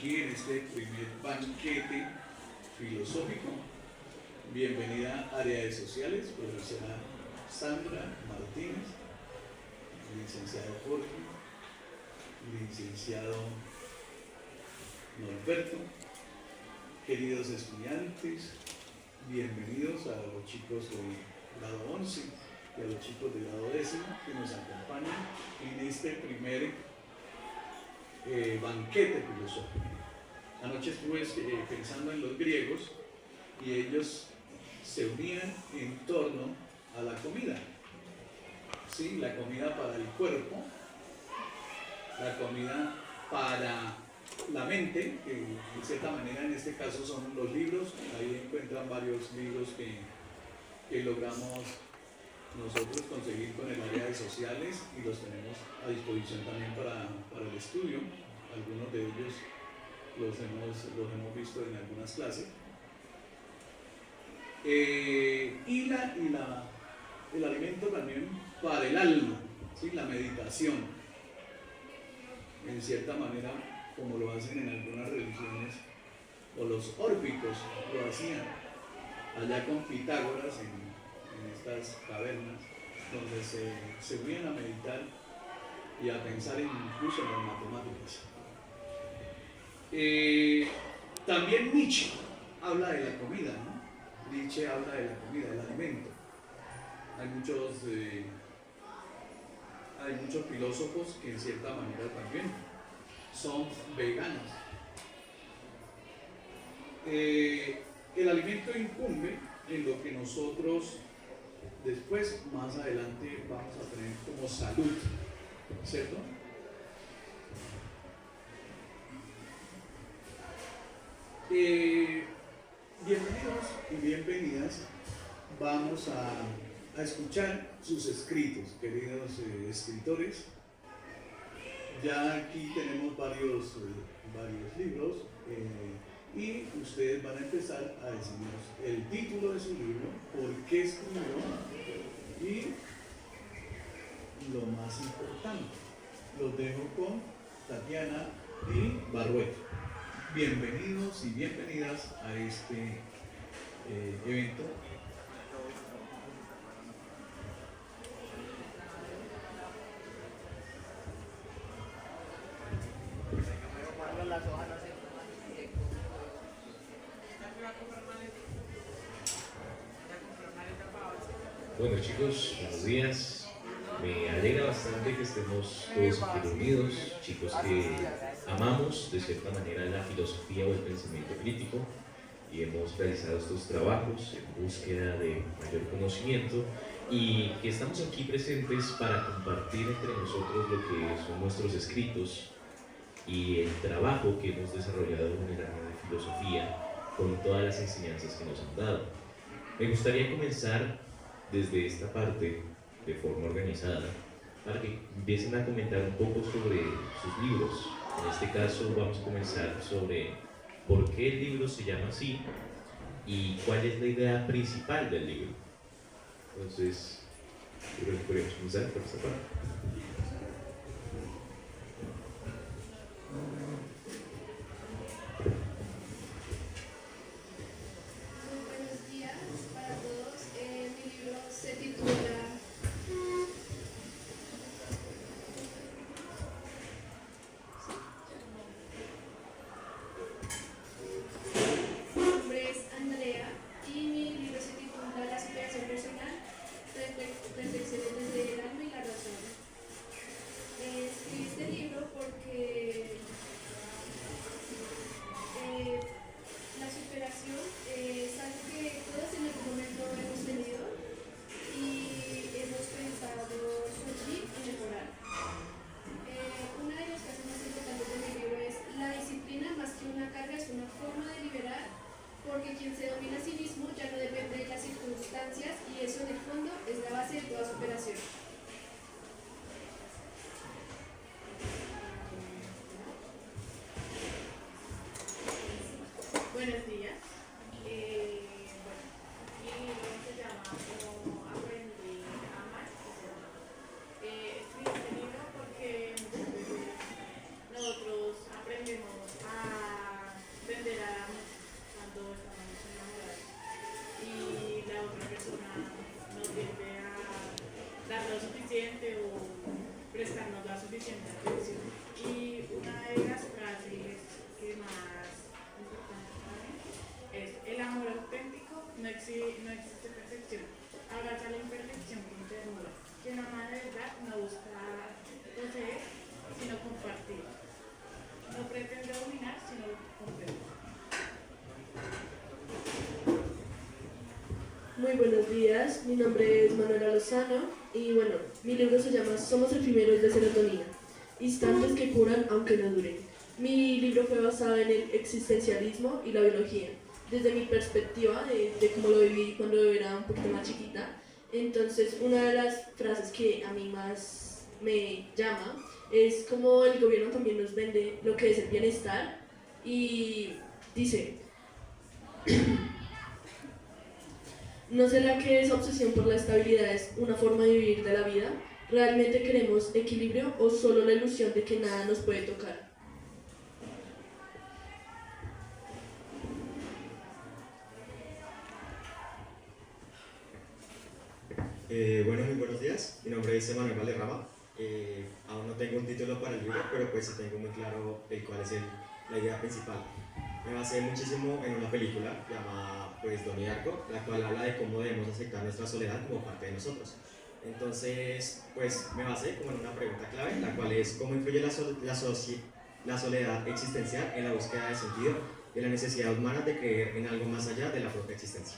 aquí en este primer banquete filosófico. Bienvenida área de sociales, profesora Sandra Martínez, licenciado Jorge, licenciado Norberto, queridos estudiantes, bienvenidos a los chicos del grado 11 y a los chicos del grado 10 que nos acompañan en este primer banquete filosófico. Anoche estuve pensando en los griegos y ellos se unían en torno a la comida. ¿Sí? La comida para el cuerpo, la comida para la mente, que de cierta manera en este caso son los libros. Ahí encuentran varios libros que logramos nosotros conseguir con el área de sociales y los tenemos a disposición también para el estudio. Algunos de ellos los hemos visto en algunas clases. Y el alimento también para el alma, ¿sí? La meditación, en cierta manera, como lo hacen en algunas religiones, o los órficos lo hacían allá con Pitágoras en estas cavernas, donde se unían a meditar y a pensar incluso en las matemáticas. También Nietzsche habla de la comida, ¿no? Nietzsche habla de la comida, del alimento. Hay muchos filósofos que en cierta manera también son veganos. El alimento incumbe en lo que nosotros después, más adelante, vamos a tener como salud, ¿cierto? Bienvenidos y bienvenidas. Vamos a escuchar sus escritos, queridos escritores. Ya aquí tenemos varios libros y ustedes van a empezar a decirnos el título de su libro, por qué escribió y lo más importante. Los dejo con Tatiana y Barrueto. Bienvenidos y bienvenidas a este evento. Bueno chicos, buenos días. Me alegra bastante que estemos todos aquí reunidos, chicos que amamos de cierta manera la filosofía o el pensamiento crítico y hemos realizado estos trabajos en búsqueda de mayor conocimiento y que estamos aquí presentes para compartir entre nosotros lo que son nuestros escritos y el trabajo que hemos desarrollado en el área de filosofía con todas las enseñanzas que nos han dado. Me gustaría comenzar desde esta parte de forma organizada para que empiecen a comentar un poco sobre sus libros. En este caso vamos a comenzar sobre por qué el libro se llama así y cuál es la idea principal del libro. Entonces, creo que podríamos comenzar por esta parte. Buenos días. Mi libro se llama Cómo aprendí a amar. Escribí este libro porque nosotros aprendemos a Muy buenos días, mi nombre es Manuela Lozano y bueno, mi libro se llama Somos efímeros de serotonina, instantes que curan aunque no duren. Mi libro fue basado en el existencialismo y la biología, desde mi perspectiva de cómo lo viví cuando era un poquito más chiquita. Entonces, una de las frases que a mí más me llama es cómo el gobierno también nos vende lo que es el bienestar y dice: ¿no será que esa obsesión por la estabilidad es una forma de vivir de la vida? ¿Realmente queremos equilibrio o solo la ilusión de que nada nos puede tocar? Bueno, muy buenos días. Mi nombre es Emanuel Valderrama. Aún no tengo un título para el libro, pero pues sí tengo muy claro cuál es la idea principal. Me basé muchísimo en una película llamada pues Donnie Darko, la cual habla de cómo debemos aceptar nuestra soledad como parte de nosotros. Entonces, pues me basé como en una pregunta clave, la cual es cómo influye la soledad existencial en la búsqueda de sentido y en la necesidad humana de creer en algo más allá de la propia existencia.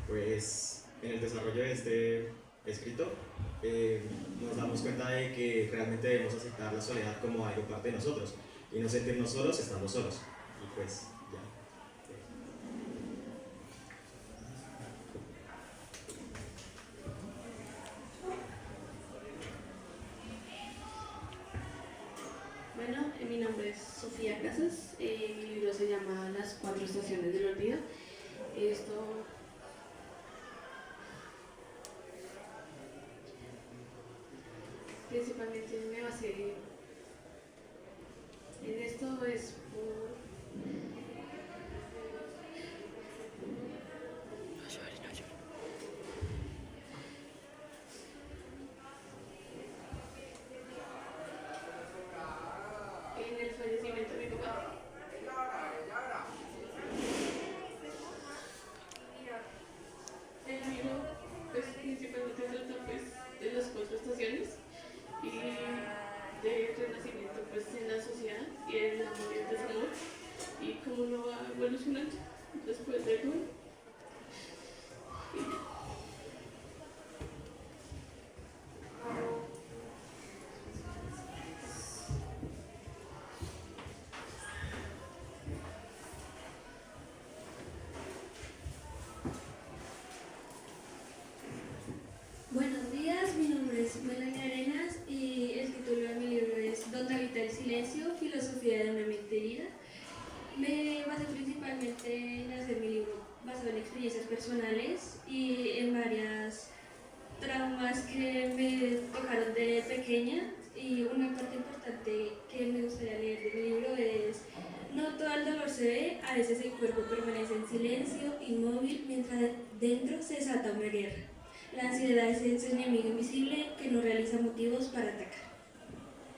Pues en el desarrollo de este escrito nos damos cuenta de que realmente debemos aceptar la soledad como algo parte de nosotros y no sentirnos solos estando solos. Y pues ya. Bueno, mi nombre es Sofía Casas, mi libro se llama Las cuatro estaciones del olvido. Esto principalmente me basé en esto es por en el fallecimiento de mi papá. El libro pues, principalmente trata pues, de las cuatro estaciones y de renacimiento pues, en la sociedad y el amor y el desamor y cómo uno va evolucionando después de todo. Buenos días, mi nombre es Melanie Arenas y el título de mi libro es ¿Dónde habita el silencio? Filosofía de una mente herida. Me basé principalmente en hacer mi libro basado en experiencias personales y en varias traumas que me tocaron de pequeña. Y una parte importante que me gustaría leer de mi libro es: no todo el dolor se ve, a veces el cuerpo permanece en silencio, inmóvil, mientras dentro se desata una guerra. La ansiedad es ese enemigo invisible que no realiza motivos para atacar.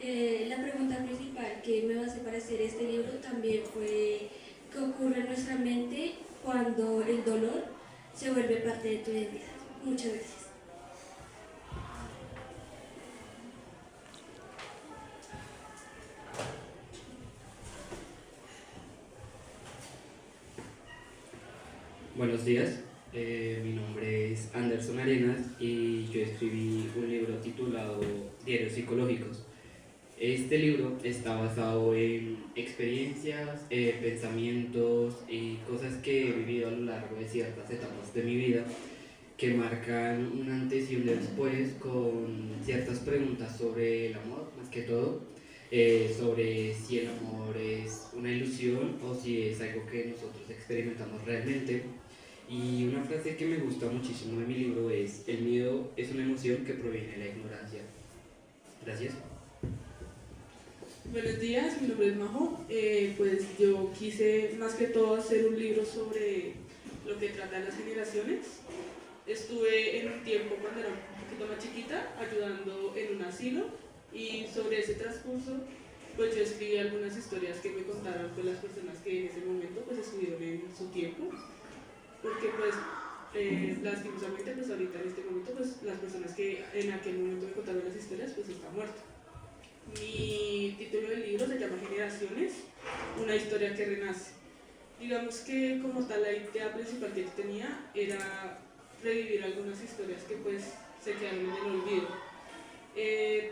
La pregunta principal que me basé para hacer este libro también fue: ¿qué ocurre en nuestra mente cuando el dolor se vuelve parte de tu identidad? Muchas gracias. Buenos días, mi nombre es Anderson Arenas y yo escribí un libro titulado Diarios Psicológicos. Este libro está basado en experiencias, pensamientos y cosas que he vivido a lo largo de ciertas etapas de mi vida que marcan un antes y un después con ciertas preguntas sobre el amor, más que todo, sobre si el amor es una ilusión o si es algo que nosotros experimentamos realmente. Y una frase que me gusta muchísimo de mi libro es: el miedo es una emoción que proviene de la ignorancia. Gracias. Buenos días, mi nombre es Majo. Pues yo quise más que todo hacer un libro sobre lo que trata de las generaciones. Estuve en un tiempo cuando era un poquito más chiquita ayudando en un asilo y sobre ese transcurso pues yo escribí algunas historias que me contaron pues, las personas que en ese momento pues estuvieron en su tiempo, porque pues lastimosamente pues ahorita en este momento pues las personas que en aquel momento me contaron las historias pues están muertas. Mi título del libro se llama Generaciones, una historia que renace. Digamos que como tal la idea principal que tenía era revivir algunas historias que pues se quedaron en el olvido.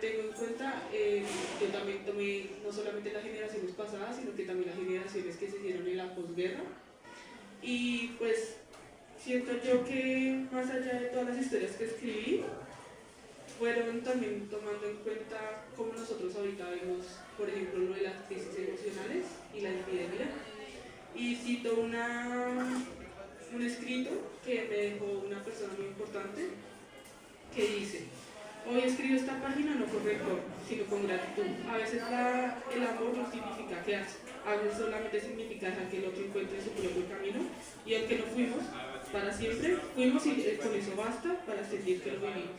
Tengo en cuenta, yo también tomé no solamente las generaciones pasadas, sino que también las generaciones que se hicieron en la posguerra. Y pues siento yo que más allá de todas las historias que escribí, fueron también tomando en cuenta cómo nosotros ahorita vemos, por ejemplo, lo de las crisis emocionales y la epidemia. Y cito un escrito que me dejó una persona muy importante que dice: hoy escribo esta página no con rencor, sino con gratitud. A veces el amor no significa quedarse, a veces solamente significa dejar que el otro encuentre su propio camino, y aunque no fuimos para siempre, fuimos y con eso basta para sentir que lo vivimos.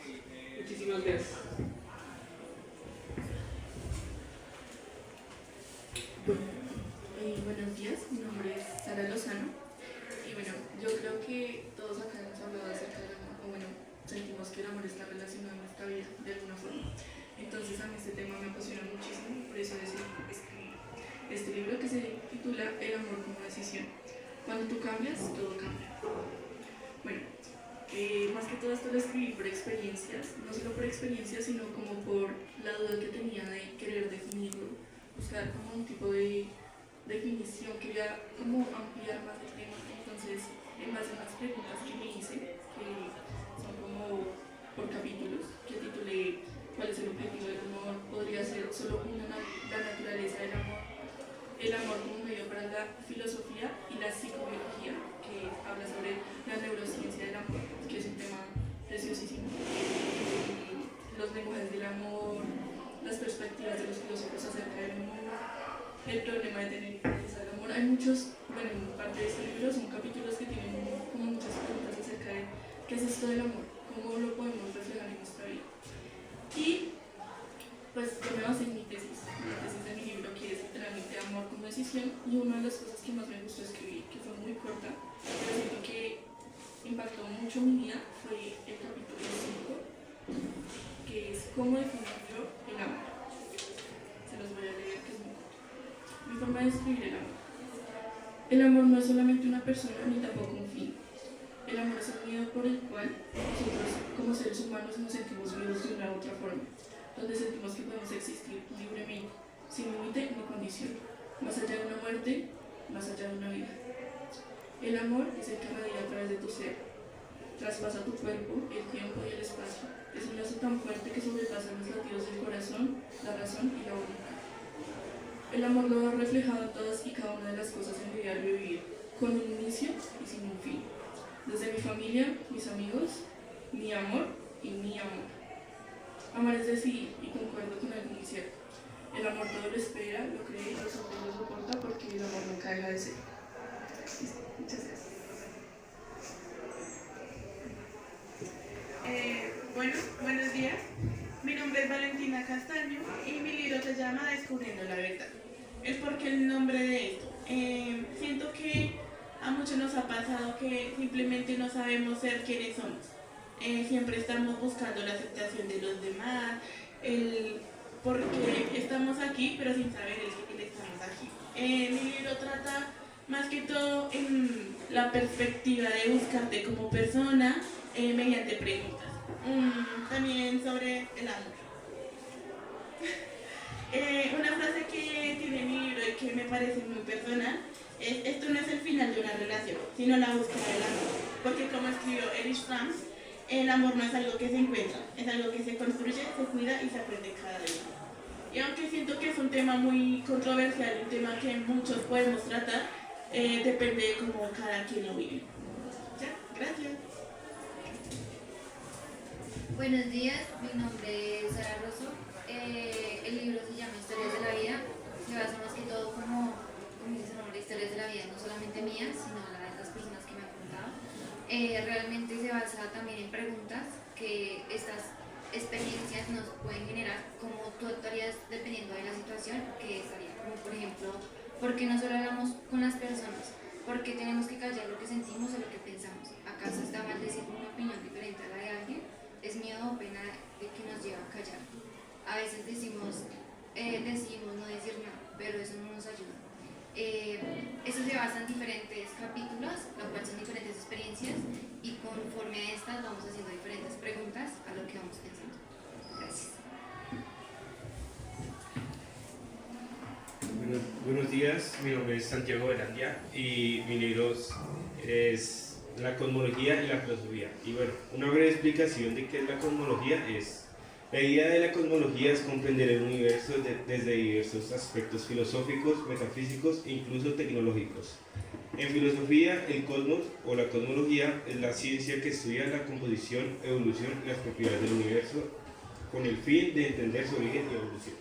Muchísimas gracias. Buenos días, mi nombre es Sara Lozano y bueno, yo creo que todos acá hemos hablado acerca del amor, o bueno, sentimos que el amor está relacionado en nuestra vida de alguna forma. Entonces a mí este tema me apasiona muchísimo, por eso decidí escribir este libro que se titula El amor como decisión. Cuando tú cambias, todo cambia. Bueno, más que todo esto lo escribí por experiencias, no solo por experiencias, sino como por la duda que tenía de querer definirlo, buscar como un tipo de definición, quería como ampliar más el tema. Entonces, en base a las preguntas que me hice, que son como por capítulos, que titulé ¿cuál es el objetivo del amor? Podría ser solo la naturaleza del amor, el amor como medio para la filosofía y la psicobiología, que habla sobre la neurociencia del amor, que es un tema preciosísimo, los lenguajes del amor, las perspectivas de los filósofos acerca del amor, el problema de tener interés al amor. Hay muchos, bueno, en parte de este libro son capítulos que tienen como muchas preguntas acerca de qué es esto del amor, cómo lo podemos reflejar en nuestra vida. Y pues yo me basé en mi tesis de mi libro, que es literalmente Amor como decisión, y una de las cosas que más me gustó escribir, que fue muy corta, pero siento que impactó mucho mi vida, fue el capítulo 5, que es cómo definir yo el amor. Se los voy a leer, que es muy corto. Mi forma de describir el amor. El amor no es solamente una persona ni tampoco un fin. El amor es el medio por el cual nosotros como seres humanos nos sentimos vivos de una u otra forma, donde sentimos que podemos existir libremente, sin límite ni condición, más allá de una muerte, más allá de una vida. El amor es el que radia a través de tu ser, traspasa tu cuerpo, el tiempo y el espacio. Es un lazo tan fuerte que sobrepasa los latidos del corazón, la razón y la voluntad. El amor lo ha reflejado en todas y cada una de las cosas en mi diario vivir, con un inicio y sin un fin. Desde mi familia, mis amigos, mi amor y mi amor. Amar es decidir, y concuerdo con algo muy cierto. El amor todo lo espera, lo cree, lo sufre y lo soporta, porque el amor nunca deja de ser. Muchas gracias. Buenos días. Mi nombre es Valentina Castaño y mi libro se llama Descubriendo la verdad. Es porque el nombre de esto. Siento que a muchos nos ha pasado que simplemente no sabemos ser quienes somos. Siempre estamos buscando la aceptación de los demás, porque estamos aquí, pero sin saber el que estamos aquí. Mi libro trata más que todo en la perspectiva de buscarte como persona mediante preguntas. También sobre el amor. Una frase que tiene mi libro y que me parece muy personal es: esto no es el final de una relación, sino la búsqueda del amor. Porque como escribió Erich Fromm, el amor no es algo que se encuentra, es algo que se construye, se cuida y se aprende cada día. Y aunque siento que es un tema muy controversial, un tema que muchos podemos tratar, depende de cómo cada quien lo vive. Ya, gracias. Buenos días, mi nombre es Sara Rosso. El libro se llama Historias de la Vida. Se basa más que todo, como dice su nombre, historias de la vida, no solamente mías, sino la de las personas que me han contado. Realmente se basa también en preguntas que estas experiencias nos pueden generar, como tú actuarías dependiendo de la situación, que estaría como, por ejemplo, ¿por qué no solo hablamos con las personas? ¿Por qué tenemos que callar lo que sentimos o lo que pensamos? ¿Acaso está mal decir una opinión diferente a la de alguien? ¿Es miedo o pena de que nos lleva a callar? A veces decimos no decir nada, pero eso no nos ayuda. Esto se basa en diferentes capítulos, lo cual son diferentes experiencias y conforme a estas vamos haciendo diferentes preguntas a lo que vamos pensando. Gracias. Buenos días, mi nombre es Santiago Velandia y mi libro es La cosmología y la filosofía. Y bueno, una breve explicación de qué es la cosmología es: la idea de la cosmología es comprender el universo desde diversos aspectos filosóficos, metafísicos e incluso tecnológicos. En filosofía, el cosmos o la cosmología es la ciencia que estudia la composición, evolución y las propiedades del universo con el fin de entender su origen y evolución.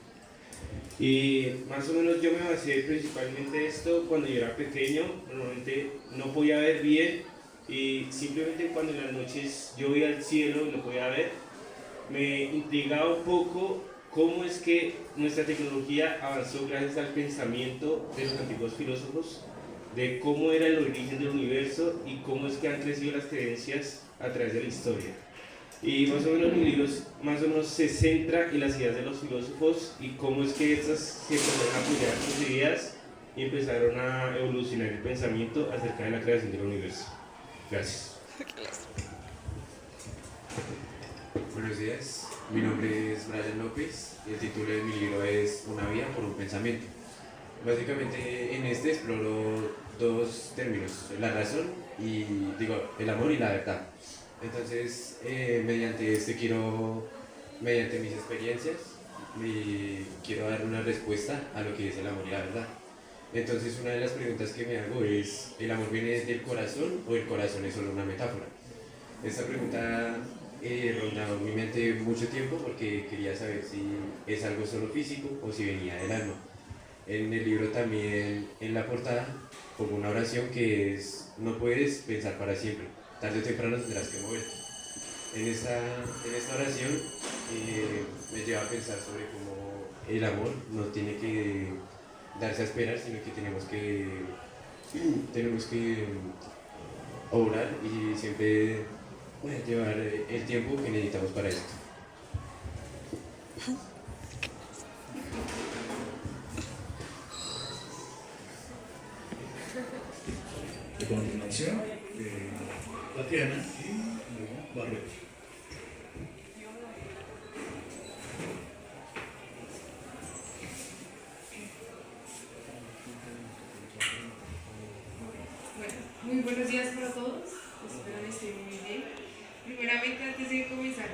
Y más o menos yo me basé principalmente en esto cuando yo era pequeño. Normalmente no podía ver bien y simplemente cuando en las noches yo veía el cielo y lo podía ver, me intrigaba un poco cómo es que nuestra tecnología avanzó gracias al pensamiento de los antiguos filósofos, de cómo era el origen del universo y cómo es que han crecido las creencias a través de la historia. Y más o menos mi libro más o menos se centra en las ideas de los filósofos y cómo es que estas se empezaron a apoyar sus ideas y empezaron a evolucionar el pensamiento acerca de la creación del universo. Gracias. Buenos días, mi nombre es Brian López y el título de mi libro es Una vida por un pensamiento. Básicamente en este exploro dos términos, la razón y el amor y la verdad. Entonces, mediante mis experiencias, quiero dar una respuesta a lo que es el amor y la verdad. Entonces, una de las preguntas que me hago es, ¿el amor viene desde el corazón o el corazón es solo una metáfora? Esta pregunta rondaba mi mente mucho tiempo porque quería saber si es algo solo físico o si venía del alma. En el libro también, en la portada, pongo una oración que es: no puedes pensar para siempre, tarde o temprano tendrás que moverte. En esta oración me lleva a pensar sobre cómo el amor no tiene que darse a esperar, sino que tenemos que obrar y siempre llevar el tiempo que necesitamos para esto. A continuación, Tatiana y luego Barreto. Bueno, muy buenos días para todos, espero que estén muy bien. Primeramente, antes de comenzar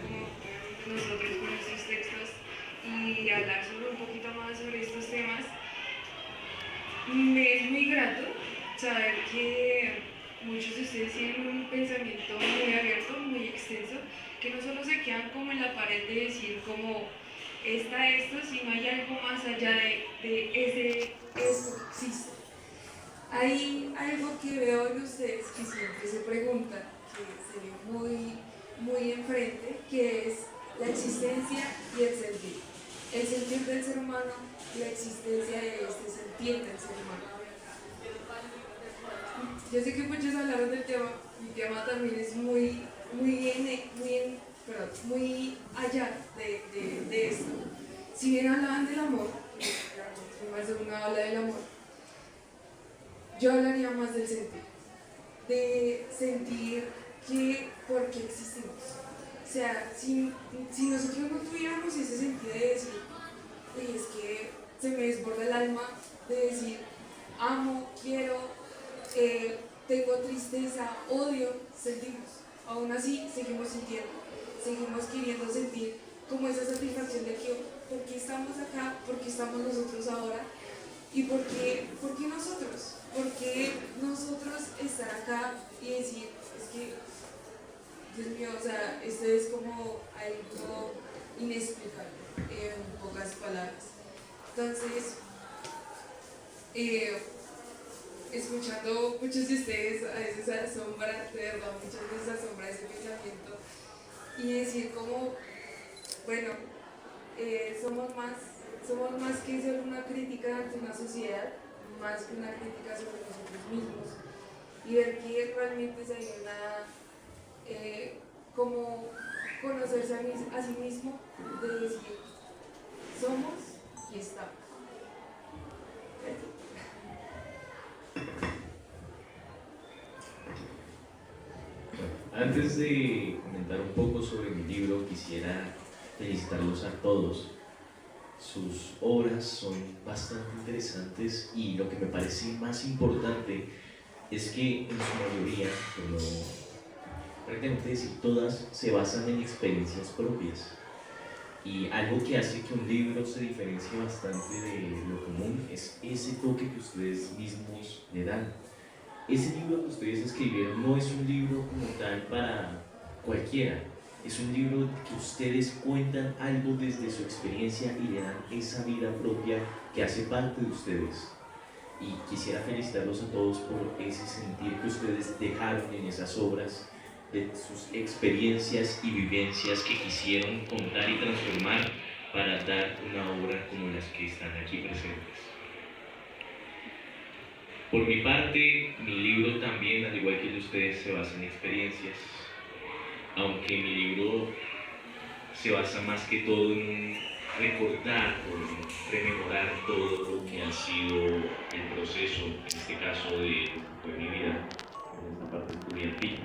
nosotros con estos textos y hablar sobre un poquito más sobre estos temas, me es muy grato saber que muchos de ustedes tienen un pensamiento muy abierto, muy extenso, que no solo se quedan como en la pared de decir como está esto, sino hay algo más allá de eso existe. Hay algo que veo en ustedes que siempre se preguntan, que se ve muy enfrente, que es la existencia y el sentir. El sentir del ser humano y la existencia de este sentir del ser humano. Yo sé que muchos hablaron del tema, mi tema también es muy allá de esto. Si bien hablaban del amor, más de uno habla del amor, yo hablaría más del sentir, de sentir que por qué existimos. O sea, si nosotros no tuviéramos ese sentido de decir, y es que se me desborda el alma, de decir, amo, quiero, tengo tristeza, odio, sentimos. Aún así, seguimos sintiendo, seguimos queriendo sentir como esa satisfacción de que, ¿por qué estamos acá? ¿Por qué estamos nosotros ahora? ¿Y por qué nosotros? ¿Por qué nosotros estar acá y decir, es que, Dios mío, o sea, esto es como algo inexplicable, en pocas palabras? Entonces, escuchando muchos de ustedes, a veces asombra, de verdad, muchas veces asombra ese pensamiento y decir como, bueno, somos más que solo una crítica ante una sociedad, más que una crítica sobre nosotros mismos, y ver que realmente se hay como conocerse a sí mismo, de decir, somos y estamos. Antes de comentar un poco sobre mi libro, quisiera felicitarlos a todos. Sus obras son bastante interesantes y lo que me parece más importante es que en su mayoría, por no prácticamente decir todas, se basan en experiencias propias. Y algo que hace que un libro se diferencie bastante de lo común es ese toque que ustedes mismos le dan. Ese libro que ustedes escribieron no es un libro como tal para cualquiera, es un libro que ustedes cuentan algo desde su experiencia y le dan esa vida propia que hace parte de ustedes. Y quisiera felicitarlos a todos por ese sentir que ustedes dejaron en esas obras, de sus experiencias y vivencias que quisieron contar y transformar para dar una obra como las que están aquí presentes. Por mi parte, mi libro también, al igual que el de ustedes, se basa en experiencias, aunque mi libro se basa más que todo en recordar o en rememorar todo lo que ha sido el proceso, en este caso de lo que fue mi vida, en esta parte estudiantil,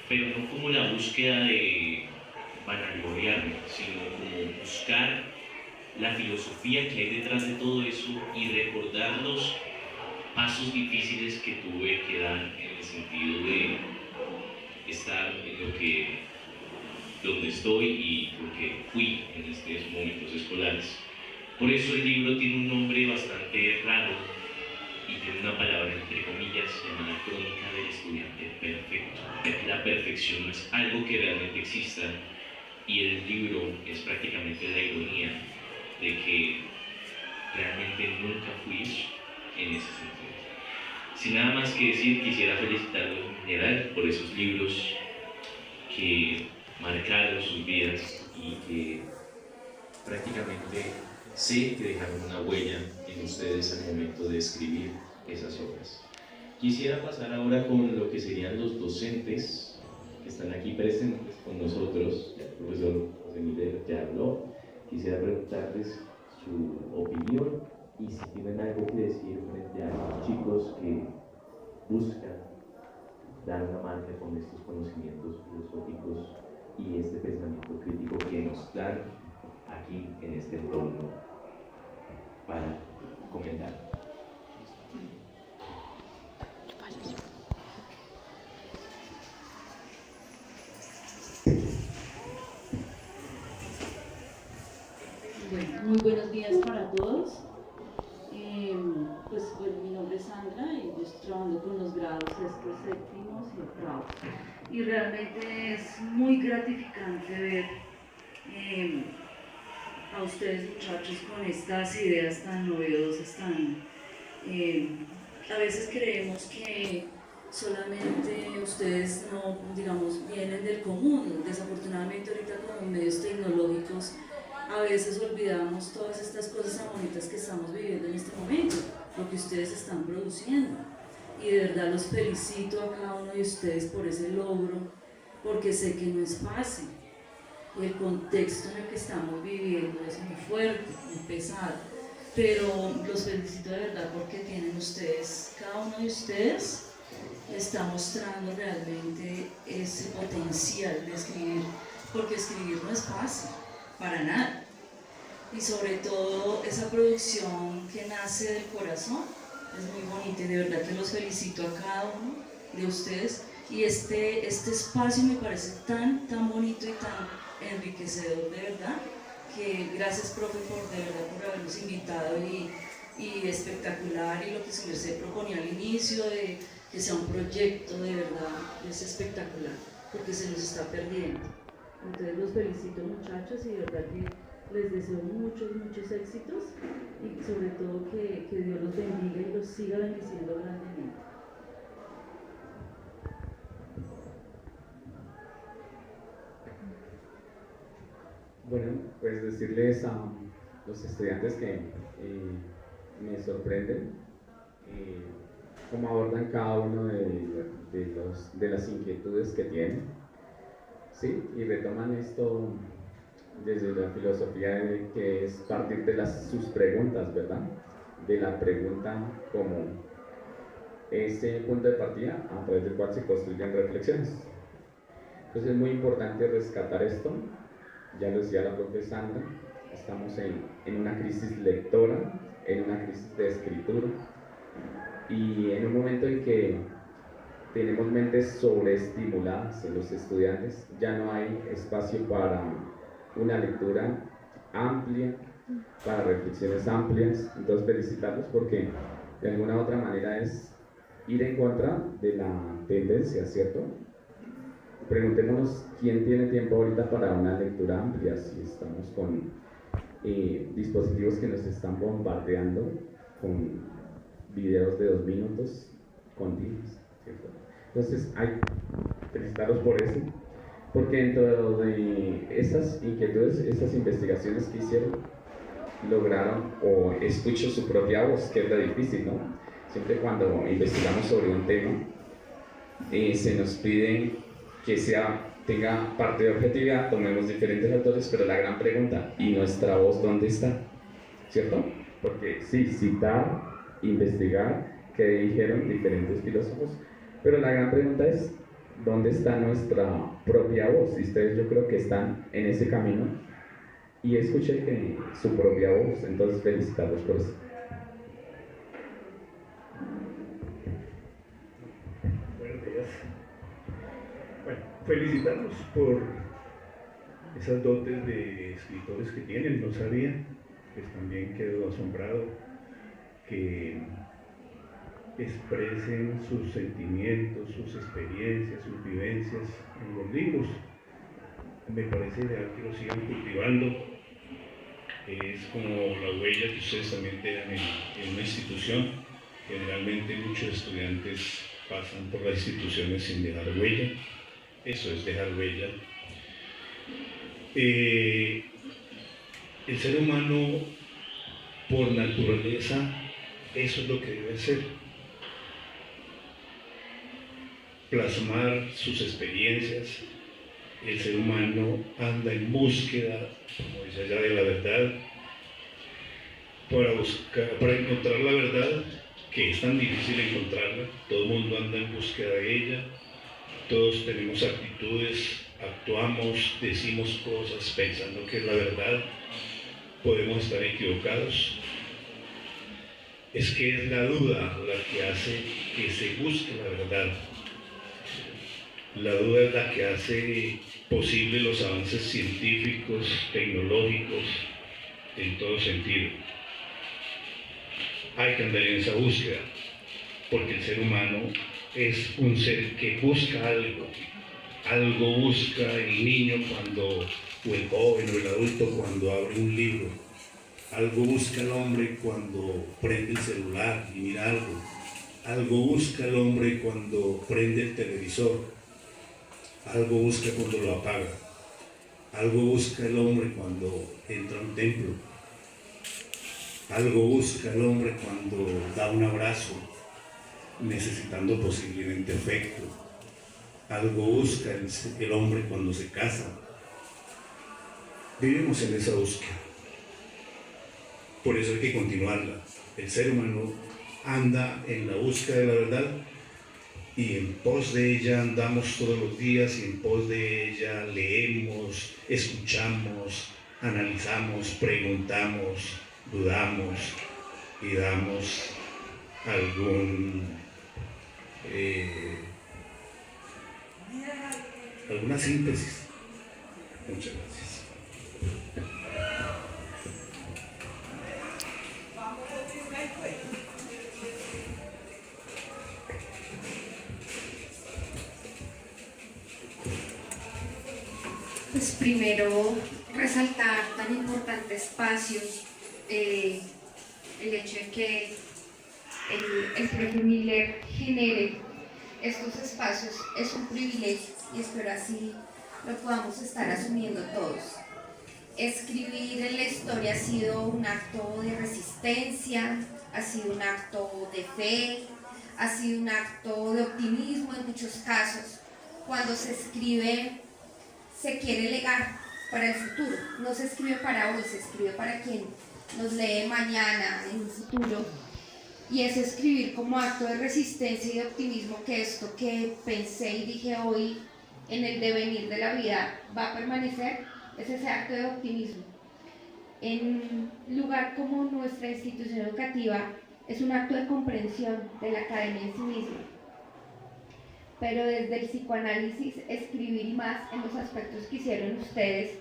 pero no como la búsqueda de vanagloriarme, sino como buscar la filosofía que hay detrás de todo eso y recordar los pasos difíciles que tuve que dar en el sentido de estar en donde estoy y lo que fui en estos momentos escolares. Por eso el libro tiene un nombre bastante raro y tiene una palabra entre comillas llamada Crónica del Estudiante Perfecto. La perfección no es algo que realmente exista y el libro es prácticamente la ironía de que realmente nunca fui eso en ese sentido. Sin nada más que decir, quisiera felicitarlos en general por esos libros que marcaron sus vidas y que prácticamente sé que dejaron una huella en ustedes al momento de escribir esas obras. Quisiera pasar ahora con lo que serían los docentes que están aquí presentes con nosotros. Ya el profesor José Miguel ya habló. Quisiera preguntarles su opinión y si tienen algo que decir frente a los chicos que buscan dar una marca con estos conocimientos filosóficos y este pensamiento crítico que nos dan aquí en este entorno para comentar. Bueno, muy buenos días para todos. Pues bueno, mi nombre es Sandra y yo estoy trabajando con los grados sextos, séptimos y octavos. Y realmente es muy gratificante ver a ustedes muchachos con estas ideas tan novedosas, a veces creemos que solamente ustedes no, digamos, vienen del común. Desafortunadamente ahorita con medios tecnológicos a veces olvidamos todas estas cosas tan bonitas que estamos viviendo en este momento, lo que ustedes están produciendo. Y de verdad los felicito a cada uno de ustedes por ese logro, porque sé que no es fácil. Y el contexto en el que estamos viviendo es muy fuerte, muy pesado. Pero los felicito de verdad porque tienen ustedes, cada uno de ustedes está mostrando realmente ese potencial de escribir, porque escribir no es fácil. Para nada. Y sobre todo esa producción que nace del corazón es muy bonita y de verdad que los felicito a cada uno de ustedes y este espacio me parece tan bonito y tan enriquecedor de verdad que gracias profe de verdad por habernos invitado y espectacular y lo que se proponía al inicio de que sea un proyecto de verdad es espectacular porque se nos está perdiendo. Entonces los felicito muchachos y de verdad que les deseo muchos éxitos y sobre todo que Dios los bendiga y los siga bendiciendo grandemente. Bueno, pues decirles a los estudiantes que me sorprenden cómo abordan cada uno de las inquietudes que tienen. Sí, y retoman esto desde la filosofía de que es partir de sus preguntas, ¿verdad? De la pregunta como ese punto de partida a través del cual se construyen reflexiones. Entonces es muy importante rescatar esto, ya lo decía la profe Sandra, estamos en una crisis lectora, en una crisis de escritura, y en un momento en que tenemos mentes sobreestimuladas en los estudiantes, ya no hay espacio para una lectura amplia, para reflexiones amplias. Entonces felicitarlos porque de alguna u otra manera es ir en contra de la tendencia, ¿cierto? Preguntémonos quién tiene tiempo ahorita para una lectura amplia, si estamos con dispositivos que nos están bombardeando con videos de 2 minutos continuos, ¿cierto? Entonces hay que felicitarlos por eso, porque dentro de esas inquietudes, esas investigaciones que hicieron, lograron o escucho su propia voz, que es lo difícil, ¿no? Siempre cuando investigamos sobre un tema, se nos pide que tenga parte de objetividad, tomemos diferentes autores, pero la gran pregunta, ¿y nuestra voz dónde está? ¿Cierto? Porque sí, citar, investigar, que dijeron diferentes filósofos, pero la gran pregunta es, ¿dónde está nuestra propia voz? Y ustedes yo creo que están en ese camino, y escuché que su propia voz, entonces felicitarlos por eso. Buenos días. Bueno, felicitarlos por esas dotes de escritores que tienen, no sabía, pues también quedo asombrado que expresen sus sentimientos, sus experiencias, sus vivencias en los libros. Me parece ideal que lo sigan cultivando. Es como la huella que ustedes también dejan en una institución. Generalmente muchos estudiantes pasan por las instituciones sin dejar huella. Eso es dejar huella. El ser humano, por naturaleza, eso es lo que debe hacer. Plasmar sus experiencias. El ser humano anda en búsqueda, como dice allá, de la verdad, para encontrar la verdad, que es tan difícil encontrarla. Todo el mundo anda en búsqueda de ella, todos tenemos actitudes, actuamos, decimos cosas pensando que es la verdad, podemos estar equivocados. Es que es la duda la que hace que se busque la verdad. La duda es la que hace posible los avances científicos, tecnológicos, en todo sentido. Hay que andar en esa búsqueda, porque el ser humano es un ser que busca algo. Algo busca el niño o el joven o el adulto cuando abre un libro. Algo busca el hombre cuando prende el celular y mira algo. Algo busca el hombre cuando prende el televisor. Algo busca cuando lo apaga. Algo busca el hombre cuando entra a un templo. Algo busca el hombre cuando da un abrazo, necesitando posiblemente afecto. Algo busca el hombre cuando se casa. Vivimos en esa búsqueda. Por eso hay que continuarla. El ser humano anda en la búsqueda de la verdad, y en pos de ella andamos todos los días, y en pos de ella leemos, escuchamos, analizamos, preguntamos, dudamos y damos alguna síntesis. Muchas gracias. Pues primero resaltar tan importante espacio, el hecho de que el profe Miller genere estos espacios es un privilegio y espero así lo podamos estar asumiendo todos. Escribir en la historia ha sido un acto de resistencia, ha sido un acto de fe, ha sido un acto de optimismo en muchos casos. Cuando se escribe, se quiere legar para el futuro, no se escribe para hoy, se escribe para quien nos lee mañana, en un futuro, y es escribir como acto de resistencia y de optimismo, que esto que pensé y dije hoy en el devenir de la vida va a permanecer es ese acto de optimismo. En un lugar como nuestra institución educativa es un acto de comprensión de la academia en sí misma. Pero desde el psicoanálisis, escribir y más en los aspectos que hicieron ustedes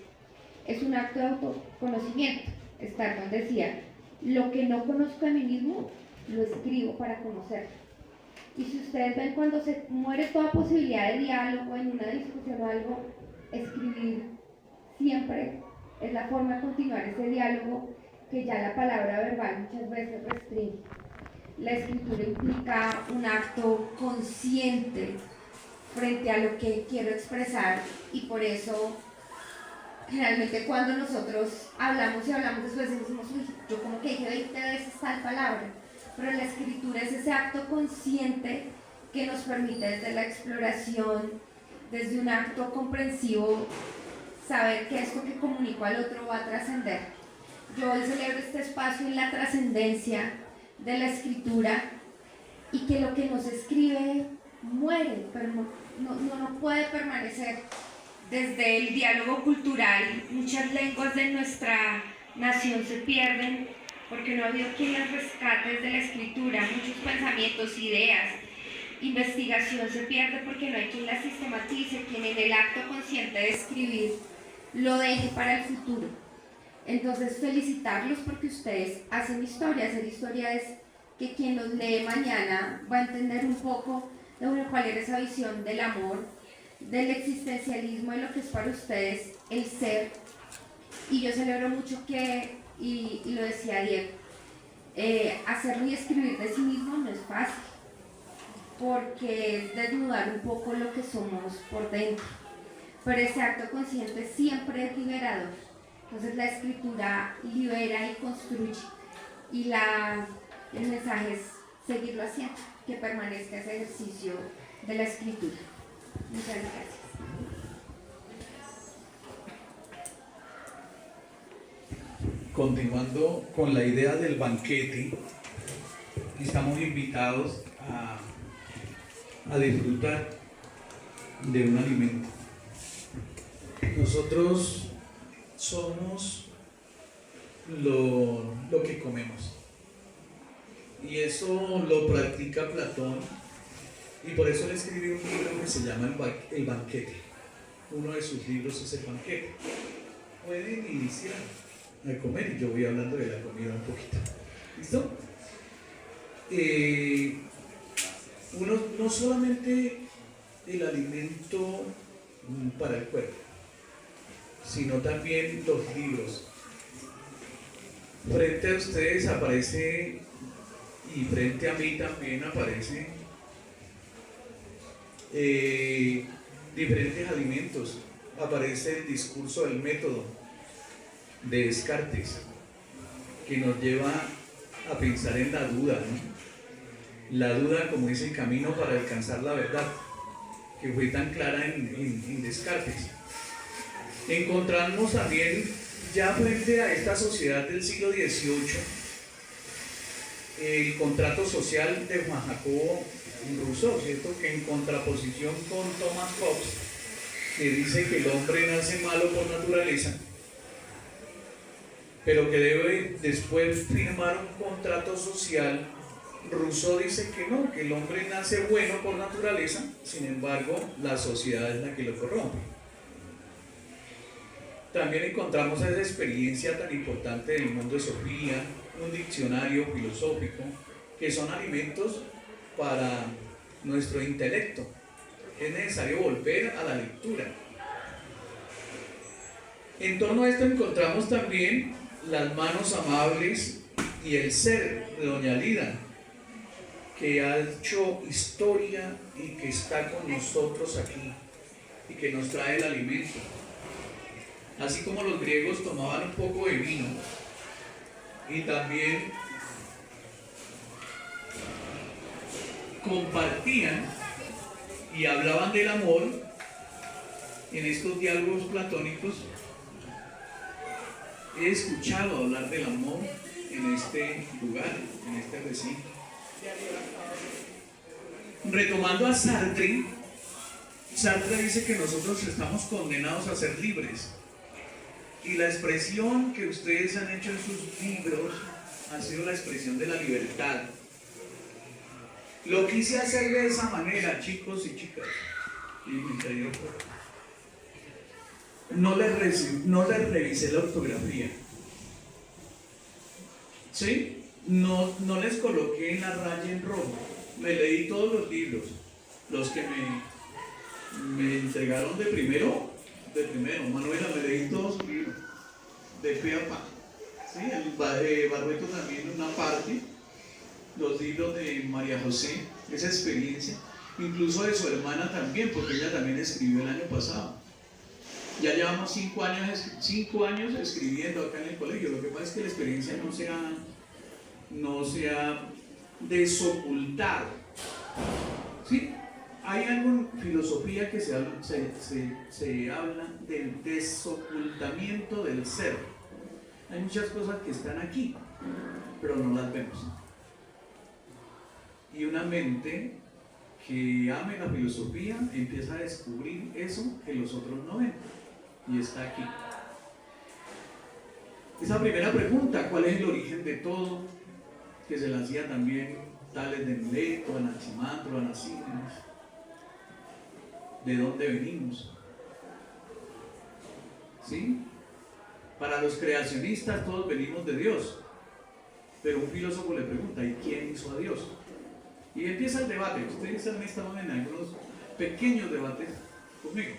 es un acto de autoconocimiento. Starman decía, lo que no conozco de mí mismo, lo escribo para conocerlo. Y si ustedes ven cuando se muere toda posibilidad de diálogo en una discusión o algo, escribir siempre es la forma de continuar ese diálogo que ya la palabra verbal muchas veces restringe. La escritura implica un acto consciente frente a lo que quiero expresar y por eso generalmente cuando nosotros hablamos y hablamos después decimos, uy, yo como que dije 20 veces tal palabra, pero la escritura es ese acto consciente que nos permite desde la exploración, desde un acto comprensivo, saber que esto que comunico al otro va a trascender. Yo hoy celebro este espacio en la trascendencia de la escritura y que lo que nos escribe muere, pero no puede permanecer. Desde el diálogo cultural, muchas lenguas de nuestra nación se pierden porque no ha habido quien las rescate desde la escritura, muchos pensamientos, ideas, investigación se pierde porque no hay quien la sistematice, quien en el acto consciente de escribir lo deje para el futuro. Entonces felicitarlos porque ustedes hacen historia. Hacer historia es que quien los lee mañana va a entender un poco de cuál era esa visión del amor, del existencialismo, de lo que es para ustedes el ser. Y yo celebro mucho que, y lo decía Diego, hacerlo y escribir de sí mismo no es fácil, porque es desnudar un poco lo que somos por dentro, pero ese acto consciente siempre es liberador. Entonces la escritura libera y construye, y el mensaje es seguirlo haciendo, que permanezca ese ejercicio de la escritura. Muchas gracias. Continuando con la idea del banquete, estamos invitados a disfrutar de un alimento. Nosotros somos lo que comemos. Y eso lo practica Platón, y por eso le escribió un libro que se llama El Banquete. Uno de sus libros es El Banquete. Pueden iniciar a comer y yo voy hablando de la comida un poquito. ¿Listo? Uno, no solamente el alimento para el cuerpo, sino también los libros. Frente a ustedes aparece, y frente a mí también aparecen diferentes alimentos. Aparece el discurso del método de Descartes, que nos lleva a pensar en la duda, ¿no? La duda como ese camino para alcanzar la verdad, que fue tan clara en Descartes. Encontramos también, ya frente a esta sociedad del siglo XVIII, el contrato social de Juan Jacobo Rousseau, ¿cierto? Que en contraposición con Thomas Hobbes, que dice que el hombre nace malo por naturaleza, pero que debe después firmar un contrato social. Rousseau dice que no, que el hombre nace bueno por naturaleza, sin embargo la sociedad es la que lo corrompe. También encontramos esa experiencia tan importante del mundo de Sofía, un diccionario filosófico, que son alimentos para nuestro intelecto. Es necesario volver a la lectura. En torno a esto encontramos también las manos amables y el ser de doña Lida, que ha hecho historia y que está con nosotros aquí y que nos trae el alimento. Así como los griegos tomaban un poco de vino y también compartían y hablaban del amor en estos diálogos platónicos, he escuchado hablar del amor en este lugar, en este recinto. Retomando a Sartre, Sartre dice que nosotros estamos condenados a ser libres. Y la expresión que ustedes han hecho en sus libros ha sido la expresión de la libertad. Lo quise hacer de esa manera, chicos y chicas. Y me cayó. No les revisé la ortografía. ¿Sí? No les coloqué en la raya en rojo. Me leí todos los libros. Los que me entregaron de primero, Manuela, me leí todos sus libros. De pe a pa. ¿Sí? El Barrueto también una parte. Los libros de María José, esa experiencia, incluso de su hermana también, porque ella también escribió el año pasado. Ya llevamos 5 años escribiendo acá en el colegio. Lo que pasa es que la experiencia no se ha desocultado. ¿Sí? Hay algo en filosofía que se habla del desocultamiento del ser. Hay muchas cosas que están aquí, pero no las vemos. Y una mente que ame la filosofía empieza a descubrir eso que los otros no ven. Y está aquí. Esa primera pregunta, ¿cuál es el origen de todo? Que se la hacía también Tales de Mileto, Anaximandro, Anaxímenes. ¿De dónde venimos? ¿Sí? Para los creacionistas todos venimos de Dios. Pero un filósofo le pregunta, ¿y quién hizo a Dios? Y empieza el debate. Ustedes han estado en algunos pequeños debates conmigo.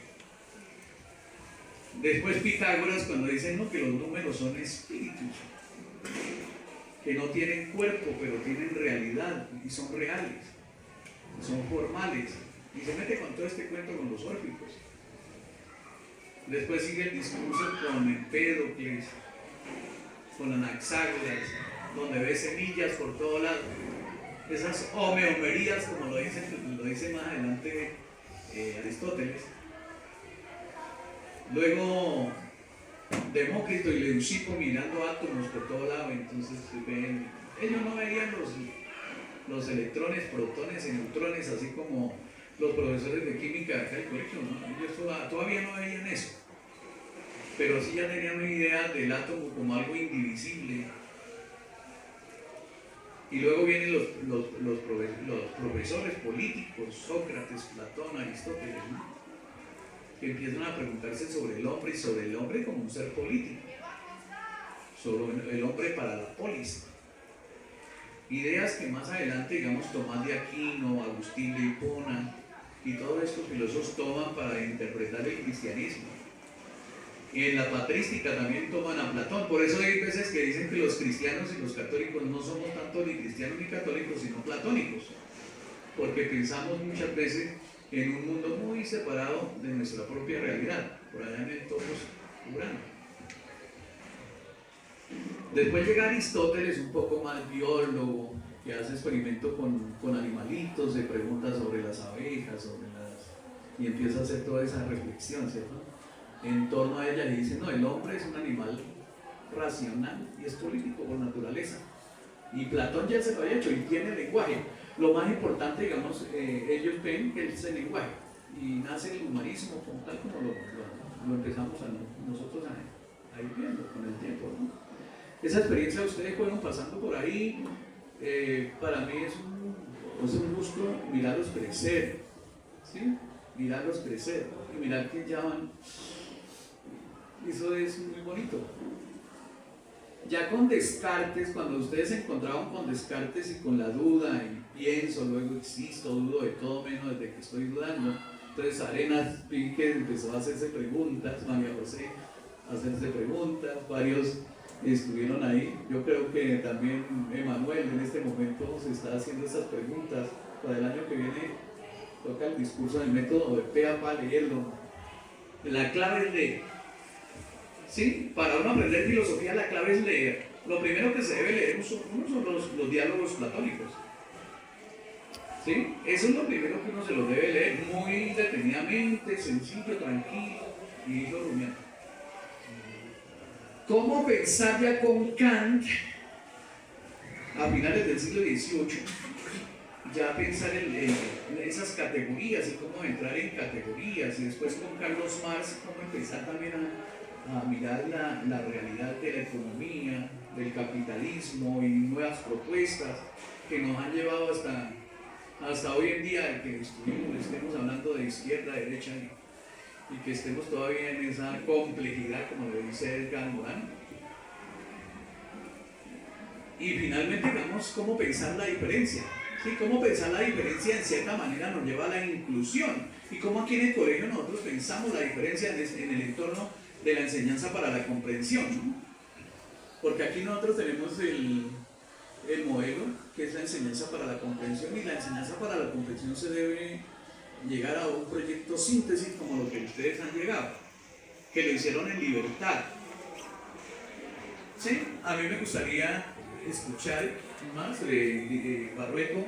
Después Pitágoras cuando dice no, que los números son espíritus, que no tienen cuerpo, pero tienen realidad y son reales, son formales. Y se mete con todo este cuento con los órficos. Después sigue el discurso con Empédocles, con Anaxágoras, donde ve semillas por todo lado. Esas homeomerías, como lo dice más adelante Aristóteles. Luego Demócrito y Leucipo mirando átomos por todo lado, entonces ellos no veían los electrones, protones y neutrones, así como los profesores de química de acá del colegio, ¿no? Ellos todavía no veían eso, pero sí ya tenían una idea del átomo como algo indivisible. Y luego vienen los profesores políticos, Sócrates, Platón, Aristóteles, ¿no? Que empiezan a preguntarse sobre el hombre y sobre el hombre como un ser político, sobre el hombre para la polis. Ideas que más adelante, digamos, Tomás de Aquino, Agustín de Hipona y todos estos filósofos toman para interpretar el cristianismo. Y en la patrística también toman a Platón. Por eso hay veces que dicen que los cristianos y los católicos no somos tanto ni cristianos ni católicos, sino platónicos. Porque pensamos muchas veces en un mundo muy separado de nuestra propia realidad, por allá en el topos Urano. Después llega Aristóteles, un poco más biólogo, que hace experimento con animalitos, se pregunta sobre las abejas, y empieza a hacer toda esa reflexión, ¿cierto? En torno a ella le dice, no, el hombre es un animal racional y es político por naturaleza. Y Platón ya se lo había hecho y tiene lenguaje. Lo más importante, digamos, ellos ven que es el lenguaje y nace el humanismo como tal como lo empezamos nosotros a ir viendo con el tiempo, ¿no? Esa experiencia ustedes fueron pasando por ahí, para mí es un gusto mirarlos crecer, ¿sí? Mirarlos crecer, ¿no? Y mirar que ya van, eso es muy bonito. Ya con Descartes, cuando ustedes se encontraban con Descartes y con la duda, y pienso, luego existo, dudo de todo menos desde que estoy dudando. Entonces Arenas Pínquez empezó a hacerse preguntas, María José a hacerse preguntas, varios estuvieron ahí. Yo creo que también Emanuel en este momento se está haciendo esas preguntas. Para el año que viene toca el discurso del método de pe a pa, leerlo. La clave es leer. ¿Sí? Para uno aprender filosofía la clave es leer. Lo primero que se debe leer son los diálogos platónicos. ¿Sí? Eso es lo primero que uno se lo debe leer muy detenidamente, sencillo, tranquilo y irlo rumiando. ¿Cómo pensar ya con Kant a finales del siglo XVIII? ya pensar en esas categorías y cómo entrar en categorías, y después con Carlos Marx cómo empezar también a mirar la realidad de la economía, del capitalismo y nuevas propuestas que nos han llevado hasta hoy en día, de que estemos hablando de izquierda, derecha y que estemos todavía en esa complejidad, como le dice Edgar Morin. Y finalmente veamos cómo pensar la diferencia. ¿Sí? Cómo pensar la diferencia en cierta manera nos lleva a la inclusión, y cómo aquí en el colegio nosotros pensamos la diferencia en el entorno de la enseñanza para la comprensión, ¿no? Porque aquí nosotros tenemos el modelo que es la enseñanza para la comprensión, y la enseñanza para la comprensión se debe llegar a un proyecto síntesis como lo que ustedes han llegado, que lo hicieron en libertad. ¿Sí? A mí me gustaría escuchar más de Barrueco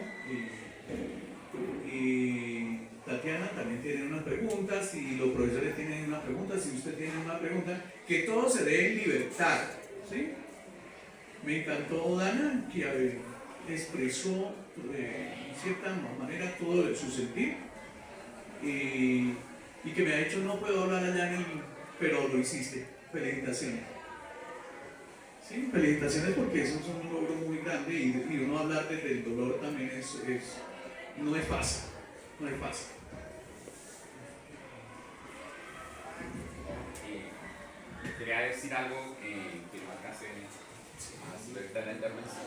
y Tatiana también tienen unas preguntas, y los profesores tienen una pregunta, si usted tiene una pregunta, que todo se dé en libertad. ¿Sí? Me encantó Dana, que expresó de cierta manera todo su sentir, y que me ha dicho no puedo hablar allá pero lo hiciste. Felicitaciones. Sí, felicitaciones, porque eso es un logro muy grande, y uno hablar desde el dolor también no es fácil, no es fácil. Quería decir algo que no alcancé a hacer en la intervención,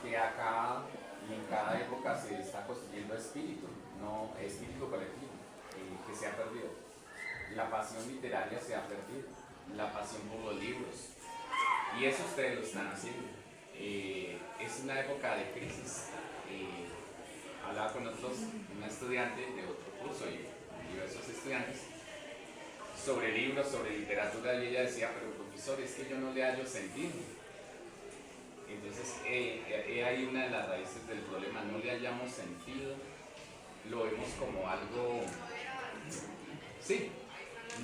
que acá y en cada época se está construyendo espíritu colectivo, que se ha perdido. La pasión literaria se ha perdido, la pasión por los libros, y eso ustedes lo están haciendo. Es una época de crisis. Hablaba con una estudiante de otro curso y diversos estudiantes sobre libros, sobre literatura, y ella decía, pero profesor, es que yo no le hallo sentido. Entonces, hay una de las raíces del problema, no le hallamos sentido, lo vemos como algo, sí,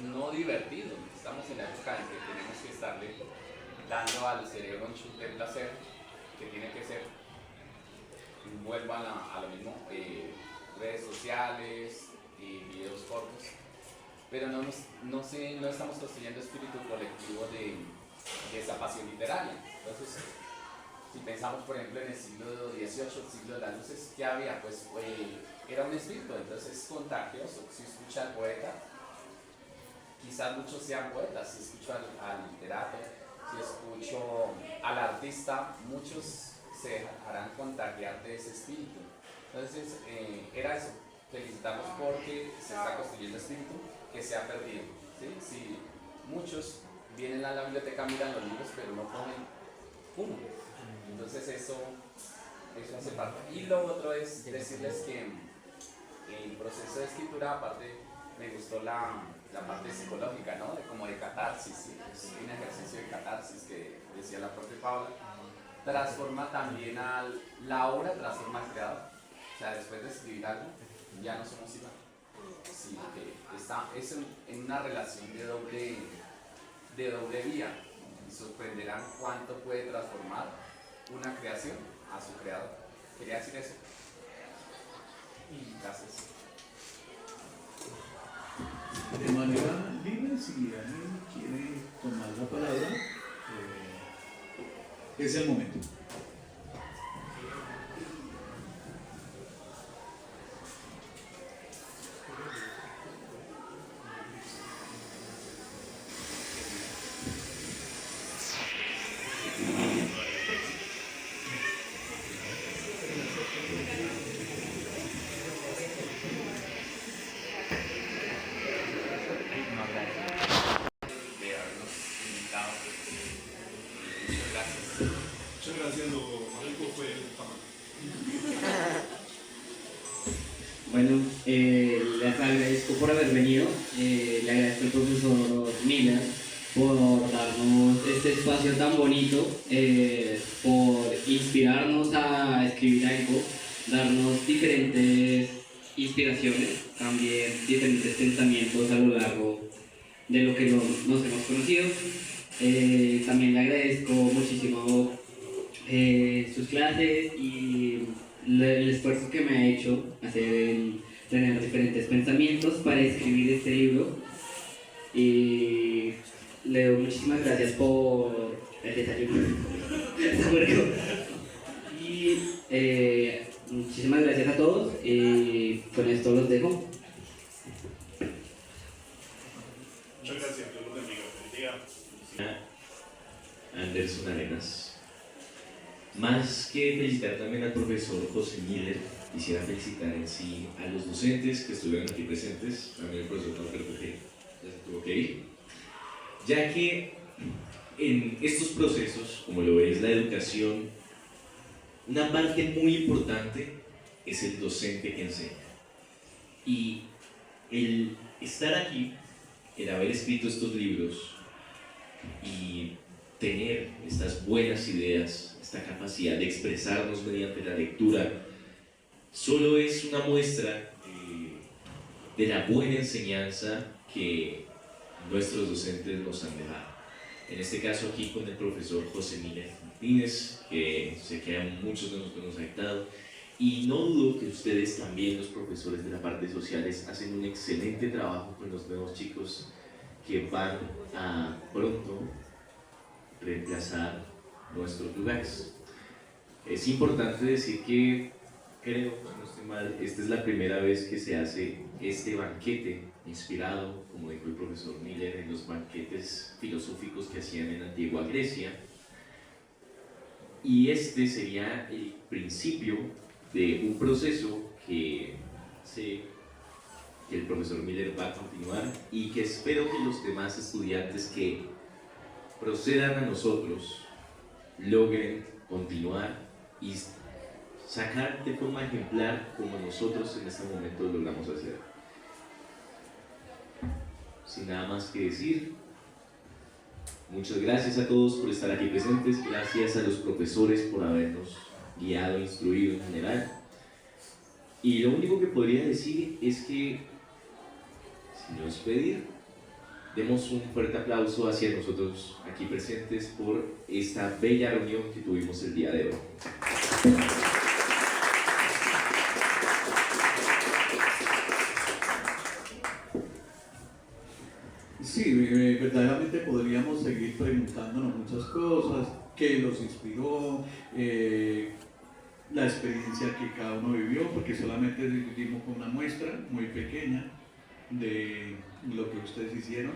no divertido. Estamos en la época en que tenemos que estarle dando al cerebro un chute de placer, que tiene que ser, vuelvo a lo mismo, redes sociales y videos cortos, pero no estamos construyendo espíritu colectivo de esa pasión literaria. Entonces, si pensamos por ejemplo en el siglo XVIII, el siglo de las luces, ¿qué había? Pues era un espíritu, entonces es contagioso. Si escucha al poeta, quizás muchos sean poetas. Si escucho al literato, si escucho al artista, muchos se harán contagiar de ese espíritu. Entonces, era eso. Felicitamos porque se está construyendo espíritu que se ha perdido. ¿Sí? Si muchos vienen a la biblioteca, miran los libros, pero no comen uno. Entonces, eso hace parte. Y lo otro es decirles que el proceso de escritura, aparte, me gustó la parte psicológica, ¿no? Como de catarsis, ¿sí? Es un ejercicio de catarsis que decía la profe Paula. Transforma también la obra, transforma al creador. O sea, después de escribir algo, ya no somos igual, sino que es en una relación de doble vía. Y sorprenderán cuánto puede transformar una creación a su creador. Quería decir eso. Y gracias. De manera libre, si alguien quiere tomar la palabra, es el momento. Bueno, les agradezco por haber venido, le agradezco al profesor Miller por darnos este espacio tan bonito, por inspirarnos a escribir algo, darnos diferentes inspiraciones, también diferentes pensamientos a lo largo de lo que nos hemos conocido. También le agradezco muchísimo sus clases y el esfuerzo que me ha hecho hacer tener diferentes pensamientos para escribir este libro. Y le doy muchísimas gracias por el desayuno. Y muchísimas gracias a todos y con esto los dejo. Muchas gracias, Dios los bendiga. Feliz día. Anderson Arenas. Más que felicitar también al profesor José Miller, quisiera felicitar en sí a los docentes que estuvieron aquí presentes, también el profesor Norberto que ya se tuvo que ir, ya que en estos procesos, como lo es la educación, una parte muy importante es el docente que enseña. Y el estar aquí, el haber escrito estos libros y tener estas buenas ideas, esta capacidad de expresarnos mediante la lectura, solo es una muestra de la buena enseñanza que nuestros docentes nos han dejado. En este caso aquí con el profesor José Miller Martínez, que sé que a muchos de nosotros nos ha dictado, y no dudo que ustedes también, los profesores de la parte sociales, hacen un excelente trabajo con los nuevos chicos que van a pronto reemplazar nuestros lugares. Es importante decir que, creo, no estoy mal, esta es la primera vez que se hace este banquete inspirado, como dijo el profesor Miller, en los banquetes filosóficos que hacían en la antigua Grecia, y este sería el principio de un proceso que el profesor Miller va a continuar y que espero que los demás estudiantes que procedan a nosotros logren continuar y sacar de forma ejemplar como nosotros en este momento logramos hacer. Sin nada más que decir, muchas gracias a todos por estar aquí presentes, gracias a los profesores por habernos guiado, instruido en general, y lo único que podría decir es que, sin despedir, demos un fuerte aplauso hacia nosotros aquí presentes por esta bella reunión que tuvimos el día de hoy. Sí, verdaderamente podríamos seguir preguntándonos muchas cosas, qué los inspiró, la experiencia que cada uno vivió, porque solamente dimos con una muestra muy pequeña de lo que ustedes hicieron,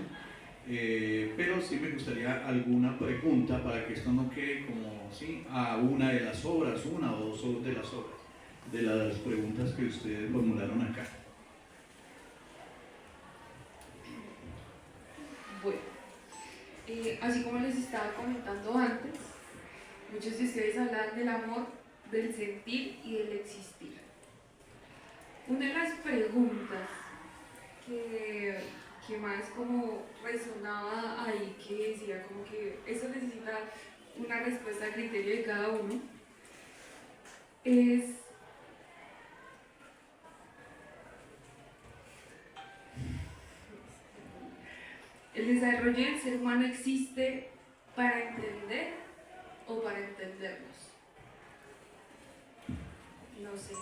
pero sí me gustaría alguna pregunta para que esto no quede como ¿sí? a una de las obras, una o dos de las obras, de las preguntas que ustedes formularon acá. Bueno, así como les estaba comentando antes, muchos de ustedes hablan del amor, del sentir y del existir. Una de las preguntas que más como resonaba ahí, que decía como que eso necesita una respuesta a criterio de cada uno, es ¿el desarrollo del ser humano existe para entender o para entendernos? No sé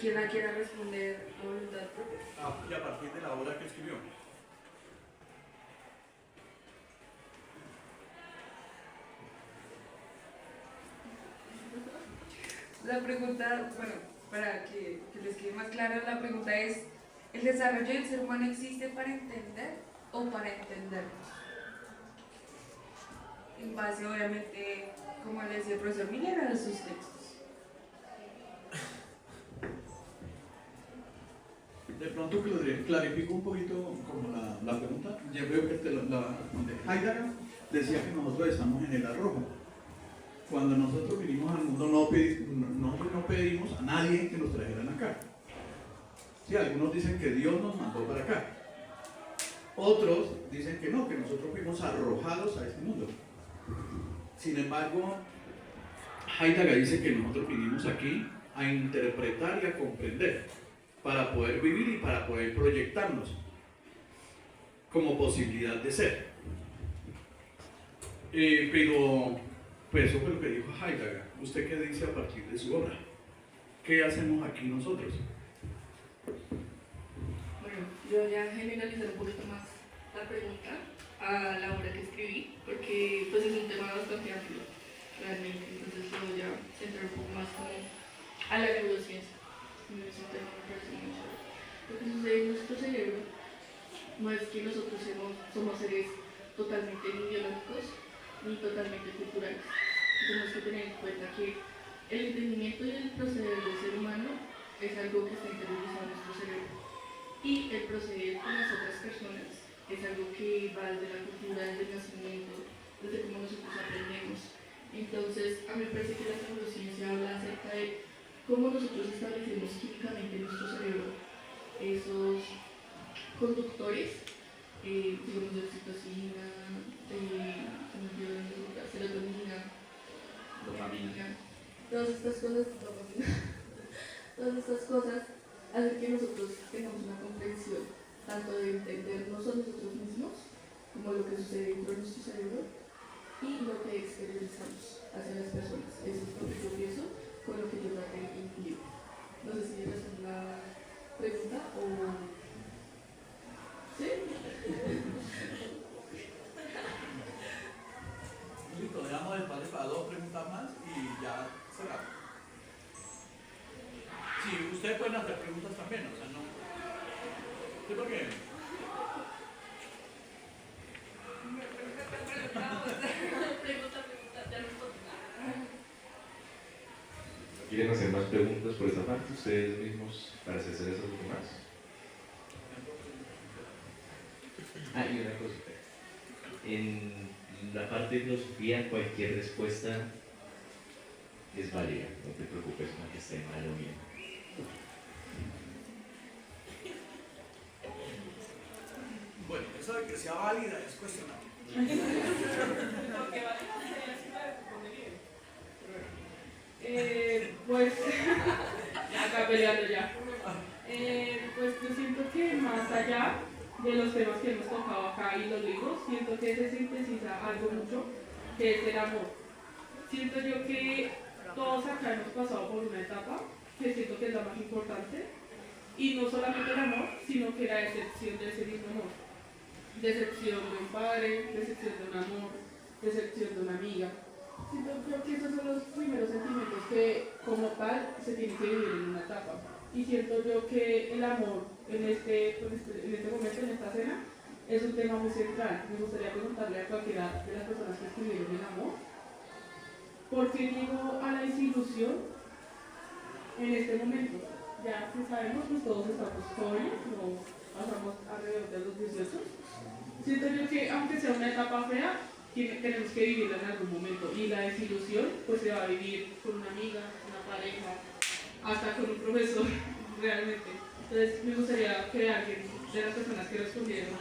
quién la quiera responder a voluntad propia. Y a partir de la obra que escribió. La pregunta, bueno, para que les quede más claro, la pregunta es, ¿el desarrollo del ser humano existe para entender o para entendernos? En base, obviamente, como le decía el profesor Miller, a sus textos. De pronto clarifico un poquito como la pregunta. Yo veo que te la responde. Heidegger decía que nosotros estamos en el arrojo. Cuando nosotros vinimos al mundo nosotros no pedimos a nadie que nos trajeran acá. Sí, algunos dicen que Dios nos mandó para acá. Otros dicen que no, que nosotros fuimos arrojados a este mundo. Sin embargo, Heidegger dice que nosotros vinimos aquí a interpretar y a comprender para poder vivir y para poder proyectarnos como posibilidad de ser. Pero Pues eso fue lo que dijo Heidegger. ¿Usted qué dice a partir de su obra? ¿Qué hacemos aquí nosotros? Bueno, yo ya generalizaré un poquito más la pregunta a la obra que escribí, porque pues es un tema bastante amplio, realmente. Entonces yo ya centrar un poco más como a la neurociencia. Es un tema que me parece muy chévere. Lo que sucede en nuestro cerebro no es que nosotros somos seres totalmente ni biológicos ni totalmente culturales. Tenemos que tener en cuenta que el entendimiento y el proceder del ser humano es algo que está interiorizado en nuestro cerebro. Y el proceder con las otras personas es algo que va desde la cultura, desde el nacimiento, desde cómo nosotros aprendemos. Entonces, a mí me parece que la neurociencia habla acerca de cómo nosotros establecemos químicamente en nuestro cerebro esos conductores, digamos de oxitocina, serotonina, dopamina, todas estas cosas hacen que nosotros tengamos una comprensión tanto de entendernos a nosotros mismos como lo que sucede dentro de nuestro cerebro y lo que exteriorizamos hacia las personas. Eso es lo que yo pienso con lo que yo traté en mi libro. No sé si esa es la pregunta o... ¿Sí? Listo, le damos el espacio para 2 preguntas más y ya cerramos. Sí, ustedes pueden hacer preguntas también, o sea, no... ¿Sí, por qué? ¿Quieren hacer más preguntas por esa parte ustedes mismos para hacer esas demás? Y una cosa. En la parte de filosofía, cualquier respuesta es válida. No te preocupes con que esté mal o bien. Bueno, eso de que sea válida es cuestionable. Pues, acá peleando ya. Pues yo siento que más allá de los temas que hemos tocado acá y los libros, siento que se sintetiza algo mucho, que es el amor. Siento yo que todos acá hemos pasado por una etapa que siento que es la más importante, y no solamente el amor, sino que la decepción de ese mismo amor. Decepción de un padre, decepción de un amor, decepción de una amiga. Siento yo que esos son los primeros sentimientos que como tal se tienen que vivir en una etapa. Y siento yo que el amor en este momento, en esta escena, es un tema muy central. Me gustaría preguntarle a cualquiera de las personas que escribieron el amor, ¿por qué llegó a la desilusión en este momento? Ya que sabemos que todos estamos jóvenes, no pasamos alrededor de los 18. Siento yo que aunque sea una etapa fea, tenemos que vivirla en algún momento, y la desilusión pues se va a vivir con una amiga, una pareja, hasta con un profesor, realmente. Entonces me gustaría que alguien de las personas que respondieron o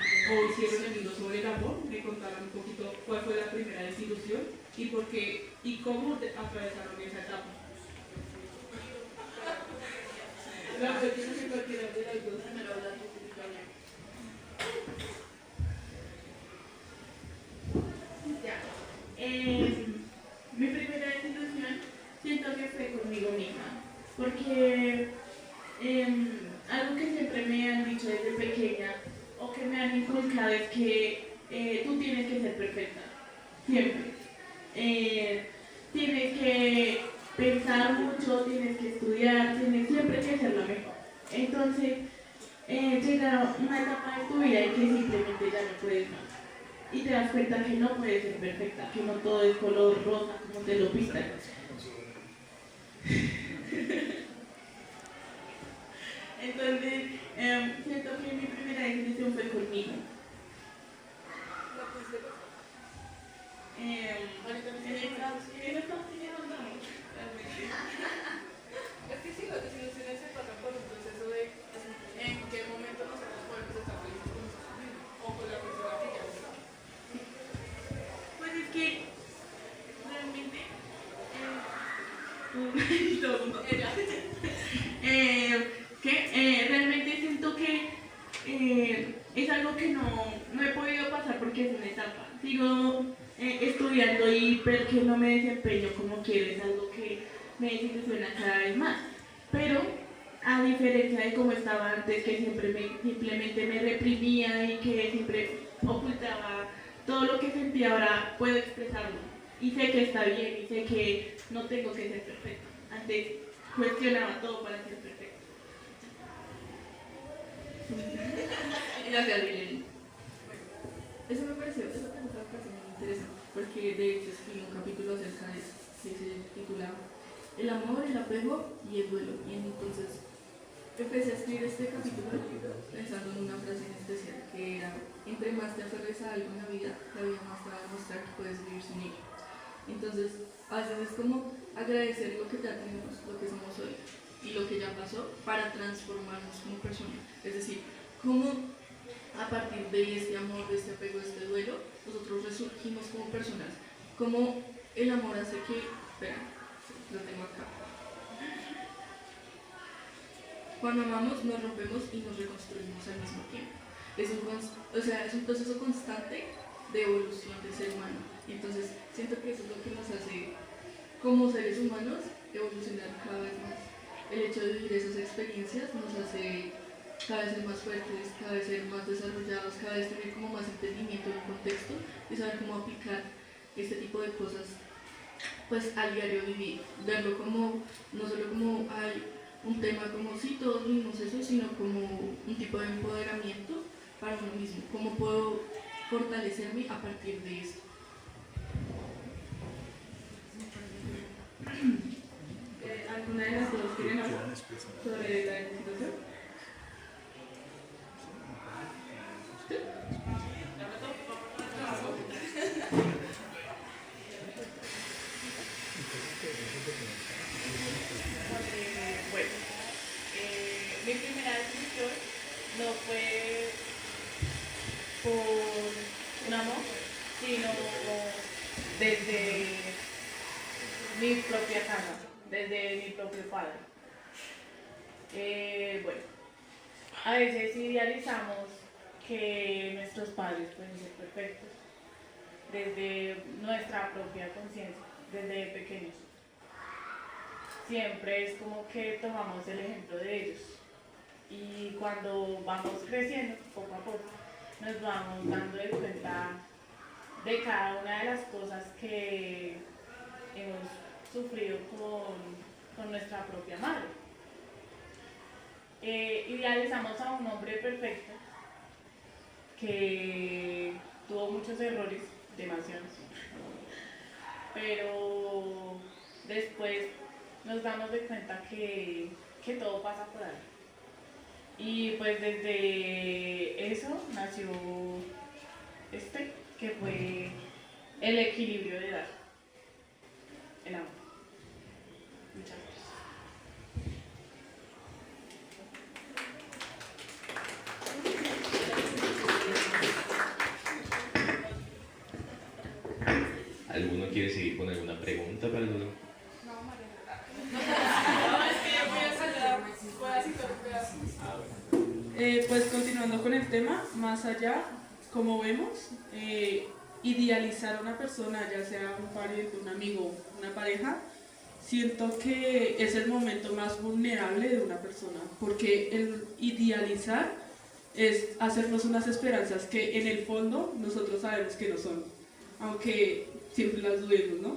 hicieron el libro sobre el amor me contaran un poquito cuál fue la primera desilusión y por qué y cómo atravesaron esa etapa. La cuestión es que cualquiera de las dos me lo habla específicamente. Mi primera desilusión siento que fue conmigo misma, porque algo que siempre me han dicho desde pequeña o que me han inculcado es que tú tienes que ser perfecta, siempre. Tienes que pensar mucho, tienes que estudiar, tienes siempre que ser lo mejor. Entonces llega una etapa de tu vida en que simplemente ya no puedes más. Y te das cuenta que no puedes ser perfecta, que no todo es color rosa como te lo pintan. Entonces, siento que mi primera decisión fue conmigo. Es que sí, las desilusiones se pasan por un proceso de en qué momento nosotros podemos estar felices con nosotros mismos o con la persona que ya está. Pues es que realmente me desilusiona cada vez más. Pero a diferencia de cómo estaba antes, que simplemente me reprimía y que siempre ocultaba todo lo que sentía, ahora puedo expresarlo. Y sé que está bien, y sé que no tengo que ser perfecta. Antes cuestionaba todo para ser perfecta. Gracias, Lili. Eso me pareció muy interesante, porque de hecho escribí un capítulo acerca de eso, que se titula El amor, el apego y el duelo. Y entonces empecé a escribir este capítulo pensando en una frase en especial, que era: entre más te aferres a algo en la vida más te va a demostrar que puedes vivir sin ello. Entonces, a veces es como agradecer lo que ya tenemos, lo que somos hoy y lo que ya pasó, para transformarnos como personas. Es decir, cómo a partir de este amor, de este apego, de este duelo, nosotros resurgimos como personas. Cómo el amor hace que... Espera, lo tengo acá. Cuando amamos, nos rompemos y nos reconstruimos al mismo tiempo. Es un proceso constante de evolución del ser humano. Y entonces siento que eso es lo que nos hace, como seres humanos, evolucionar cada vez más. El hecho de vivir esas experiencias nos hace cada vez ser más fuertes, cada vez ser más desarrollados, cada vez tener como más entendimiento en un contexto y saber cómo aplicar este tipo de cosas pues al diario vivir. Verlo como, no solo como hay un tema como si todos vivimos eso, sino como un tipo de empoderamiento para uno mismo. ¿Cómo puedo fortalecerme a partir de esto? ¿Alguna de las dos quieren hablar sobre la institución? Bueno, mi primera decisión no fue por un amor, sino desde mi propia casa, desde mi propio padre. Bueno, a veces idealizamos que nuestros padres pueden ser perfectos desde nuestra propia conciencia, desde pequeños. Siempre es como que tomamos el ejemplo de ellos y cuando vamos creciendo, poco a poco, nos vamos dando de cuenta de cada una de las cosas que hemos sufrido con nuestra propia madre. Idealizamos a un hombre perfecto que tuvo muchos errores, demasiados, pero después nos damos de cuenta que todo pasa por ahí. Y pues desde eso nació que fue el equilibrio de dar el amor. Muchas gracias. ¿Alguno quiere seguir con alguna pregunta para los? Pues continuando con el tema, más allá, como vemos, idealizar a una persona, ya sea un pariente, un amigo, una pareja, siento que es el momento más vulnerable de una persona, porque el idealizar es hacernos unas esperanzas que en el fondo nosotros sabemos que no son, aunque siempre las dudemos, ¿no?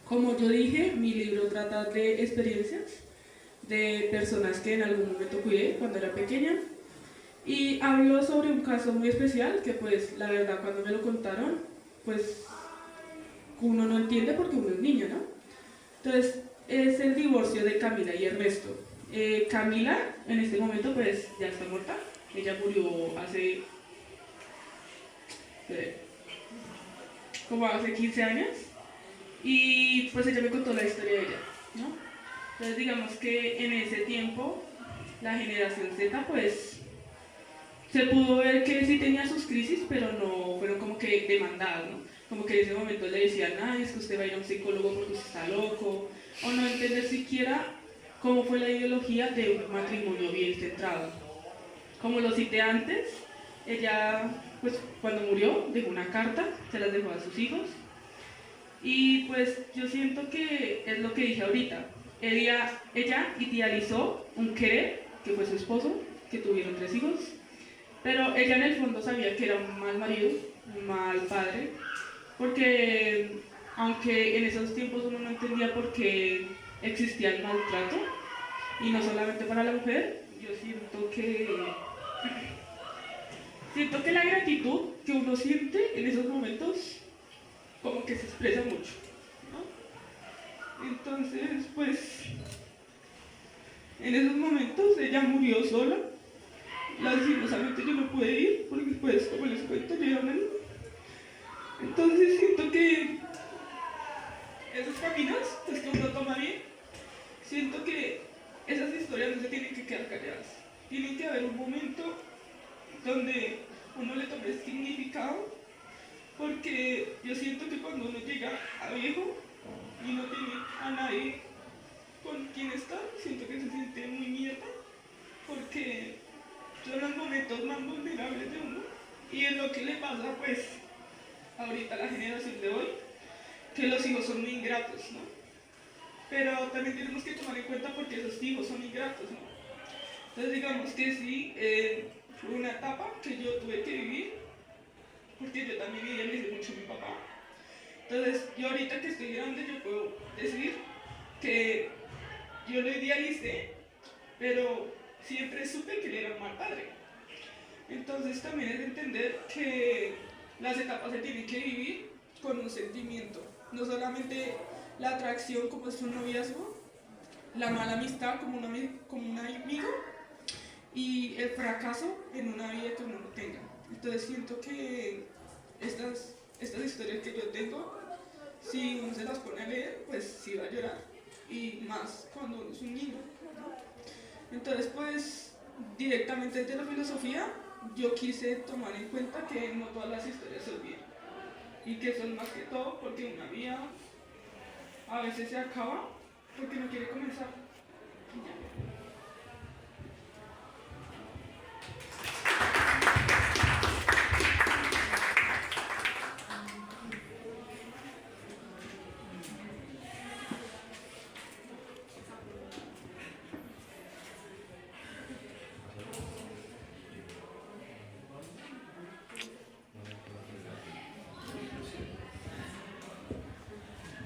Como yo dije, mi libro trata de experiencias de personas que en algún momento cuidé cuando era pequeña y hablo sobre un caso muy especial que pues la verdad cuando me lo contaron pues uno no entiende porque uno es niño, ¿no? Entonces es el divorcio de Camila y Ernesto. Camila en este momento pues ya está muerta, ella murió hace como hace 15 años y pues ella me contó la historia de ella, ¿no? Entonces digamos que en ese tiempo la generación Z pues se pudo ver que sí tenía sus crisis, pero no fueron como que demandadas, ¿no? Como que en ese momento le decían, es que usted va a ir a un psicólogo porque usted está loco, o no entender siquiera cómo fue la ideología de un matrimonio bien centrado. Como lo cité antes, ella pues cuando murió dejó una carta, se las dejó a sus hijos, Y pues yo siento que es lo que dije ahorita. Ella idealizó un querer, que fue su esposo, que tuvieron 3 hijos, pero ella en el fondo sabía que era un mal marido, un mal padre, porque aunque en esos tiempos uno no entendía por qué existía el maltrato, y no solamente para la mujer, yo siento que la gratitud que uno siente en esos momentos como que se expresa mucho, ¿no? Entonces, pues, en esos momentos ella murió sola. Lastimosamente yo no pude ir porque, pues, como les cuento, yo era una niña. Entonces siento que esos caminos pues, que uno toma bien, siento que esas historias no se tienen que quedar calladas. Tiene que haber un momento donde uno le tome significado, porque yo siento que cuando uno llega a viejo y no tiene a nadie con quien estar, siento que se siente muy mierda, porque son los momentos más vulnerables de uno, y es lo que le pasa pues ahorita a la generación de hoy, que los hijos son muy ingratos, ¿no? Pero también tenemos que tomar en cuenta porque esos hijos son ingratos, ¿no? Entonces digamos que sí, fue una etapa que yo tuve que vivir, porque yo también idealicé mucho a mi papá. Entonces yo ahorita que estoy grande yo puedo decir que yo lo idealicé, pero siempre supe que él era un mal padre. Entonces también es entender que las etapas se tienen que vivir con un sentimiento, no solamente la atracción como es un noviazgo, la mala amistad como un amigo y el fracaso en una vida que uno no tenga. Entonces siento que estas historias que yo tengo, si uno se las pone a leer, pues sí va a llorar, y más cuando uno es un niño, ¿no? Entonces pues directamente desde la filosofía yo quise tomar en cuenta que no todas las historias se olvidan y que son más que todo porque una vida a veces se acaba porque no quiere comenzar. Y ya.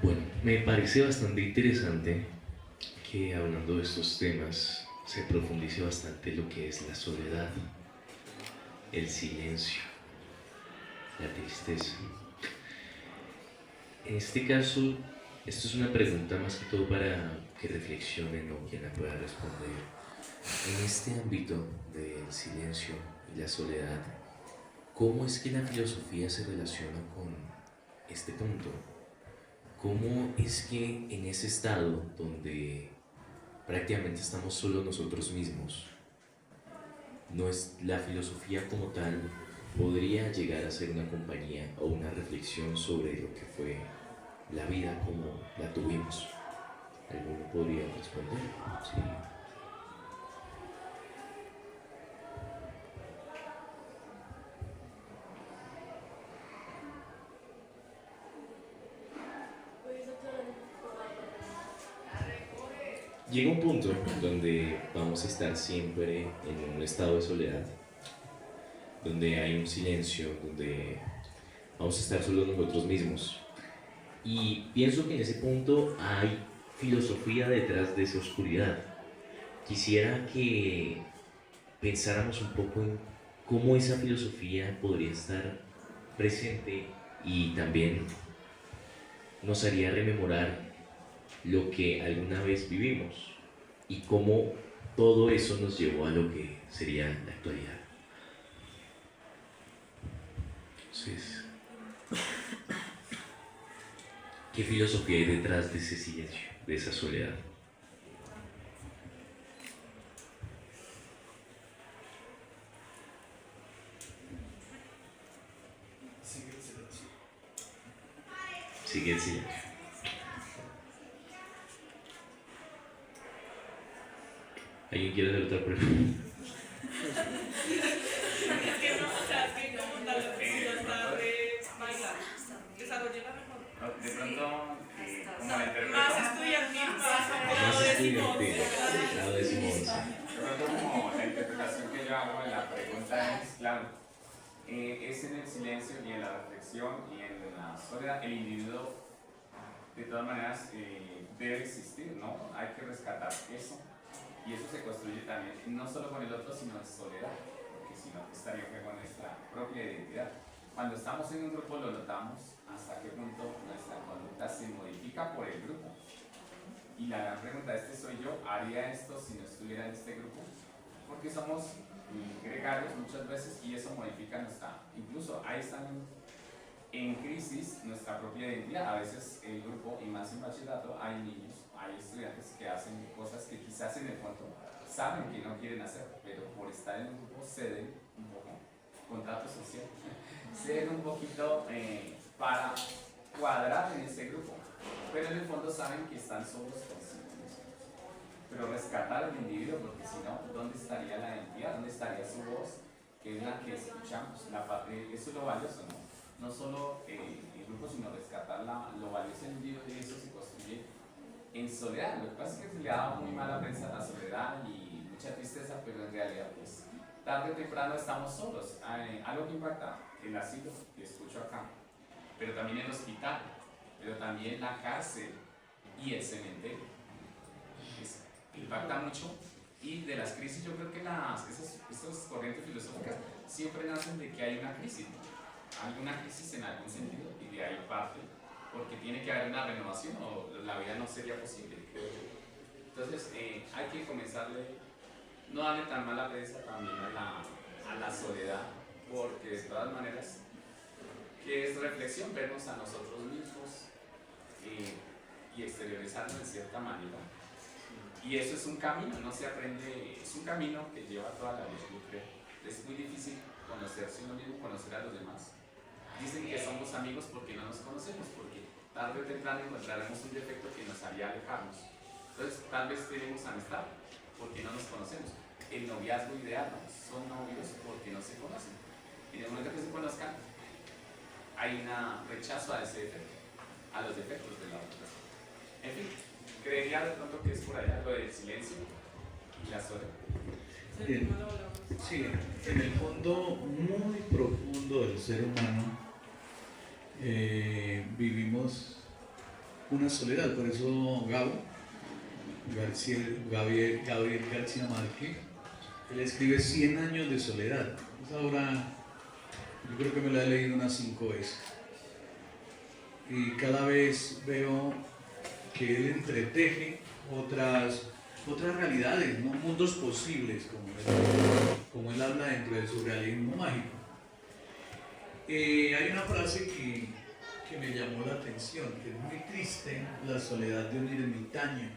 Bueno, me parece bastante interesante que hablando de estos temas se profundice bastante lo que es la soledad, el silencio, la tristeza. En este caso, esto es una pregunta más que todo para que reflexionen o quien la pueda responder. En este ámbito del silencio y la soledad, ¿cómo es que la filosofía se relaciona con este punto? ¿Cómo es que en ese estado donde prácticamente estamos solo nosotros mismos, la filosofía como tal podría llegar a ser una compañía o una reflexión sobre lo que fue la vida como la tuvimos? ¿Alguno podría responder? Sí. Llega un punto donde vamos a estar siempre en un estado de soledad, donde hay un silencio, donde vamos a estar solo nosotros mismos. Y pienso que en ese punto hay filosofía detrás de esa oscuridad. Quisiera que pensáramos un poco en cómo esa filosofía podría estar presente y también nos haría rememorar lo que alguna vez vivimos y cómo todo eso nos llevó a lo que sería la actualidad. Entonces, ¿qué filosofía hay detrás de ese silencio, de esa soledad? Sigue el silencio. ¿Alguien quiere hacer otra pregunta? Es que no, o sea, es que como tal lo que sí lo sabe bailar, desarrolla mejor. De pronto malinterpreto. Más estudiantil, más Más estudiantil, grado décimo once. Yo creo como la interpretación que yo hago de la pregunta es, claro, es en el silencio y en la reflexión y en la soledad el individuo de todas maneras debe existir, ¿no? Hay que rescatar eso y eso se construye también no solo con el otro sino en soledad, porque si no estaría con nuestra propia identidad. Cuando estamos en un grupo lo notamos hasta qué punto nuestra conducta se modifica por el grupo. Y la gran pregunta, soy yo, ¿haría esto si no estuviera en este grupo? Porque somos gregarios muchas veces y eso modifica nuestra, incluso ahí están en crisis nuestra propia identidad. A veces el grupo, y más en bachillerato, hay niños, hay estudiantes que hacen cosas que quizás en el fondo saben que no quieren hacer, pero por estar en un grupo ceden un poco, contrato social, ceden un poquito para cuadrar en ese grupo, pero en el fondo saben que están solos consigo mismos. Pero rescatar al individuo, porque si no, ¿dónde estaría la identidad? ¿Dónde estaría su voz? Que es la que escuchamos. Eso es lo valioso, ¿no? No solo el grupo, sino rescatar lo valioso del individuo, y eso se construye en soledad. Lo que pasa es que se le ha dado muy mala prensa a la soledad y mucha tristeza, pero en realidad, pues, tarde o temprano estamos solos. Algo que impacta, el asilo, que escucho acá, pero también el hospital, pero también la cárcel y el cementerio. Impacta mucho. Y de las crisis, yo creo que esas corrientes filosóficas siempre nacen de que hay una crisis, ¿no? Alguna crisis en algún sentido, y de ahí parte, porque tiene que haber una renovación o la vida no sería posible, creo yo. Entonces, hay que comenzarle, no darle tan mala prensa también a la soledad, porque de todas maneras, que es reflexión, vernos a nosotros mismos y exteriorizarnos en cierta manera. Y eso es un camino, no se aprende, es un camino que lleva toda la vida, yo creo. Es muy difícil conocerse uno mismo, conocer a los demás. Dicen que somos amigos porque no nos conocemos, porque tarde o temprano encontraremos un defecto que nos haría alejarnos. Entonces, tal vez tenemos amistad porque no nos conocemos. El noviazgo ideal, ¿no? Son novios porque no se conocen. Y en el momento que se conozcan, hay un rechazo a ese defecto, a los defectos de la otra persona. En fin, creería de pronto que es por allá lo del silencio y la soledad. Bien. Sí, en el fondo muy profundo del ser humano vivimos una soledad. Por eso Gabriel García Márquez, él escribe 100 años de soledad. Esa obra yo creo que me la he leído unas 5 veces. Y cada vez veo que él entreteje otras realidades, ¿no? Mundos posibles, como él habla dentro de su realismo mágico. Hay una frase que me llamó la atención, que es muy triste la soledad de un ermitaño,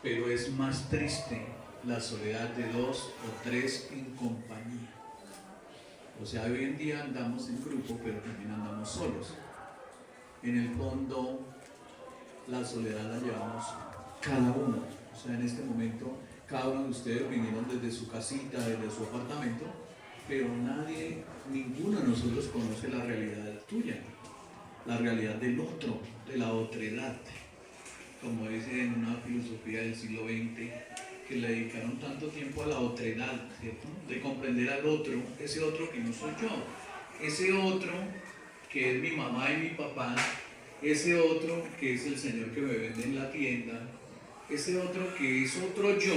pero es más triste la soledad de 2 o 3 en compañía. O sea, hoy en día andamos en grupo, pero también andamos solos. En el fondo, la soledad la llevamos cada uno. O sea, en este momento, cada uno de ustedes vinieron desde su casita, desde su apartamento, pero ninguno de nosotros conoce la realidad tuya, la realidad del otro, de la otredad. Como dice en una filosofía del siglo XX, que le dedicaron tanto tiempo a la otredad, ¿cierto? De comprender al otro, ese otro que no soy yo, ese otro que es mi mamá y mi papá, ese otro que es el señor que me vende en la tienda, ese otro que es otro yo,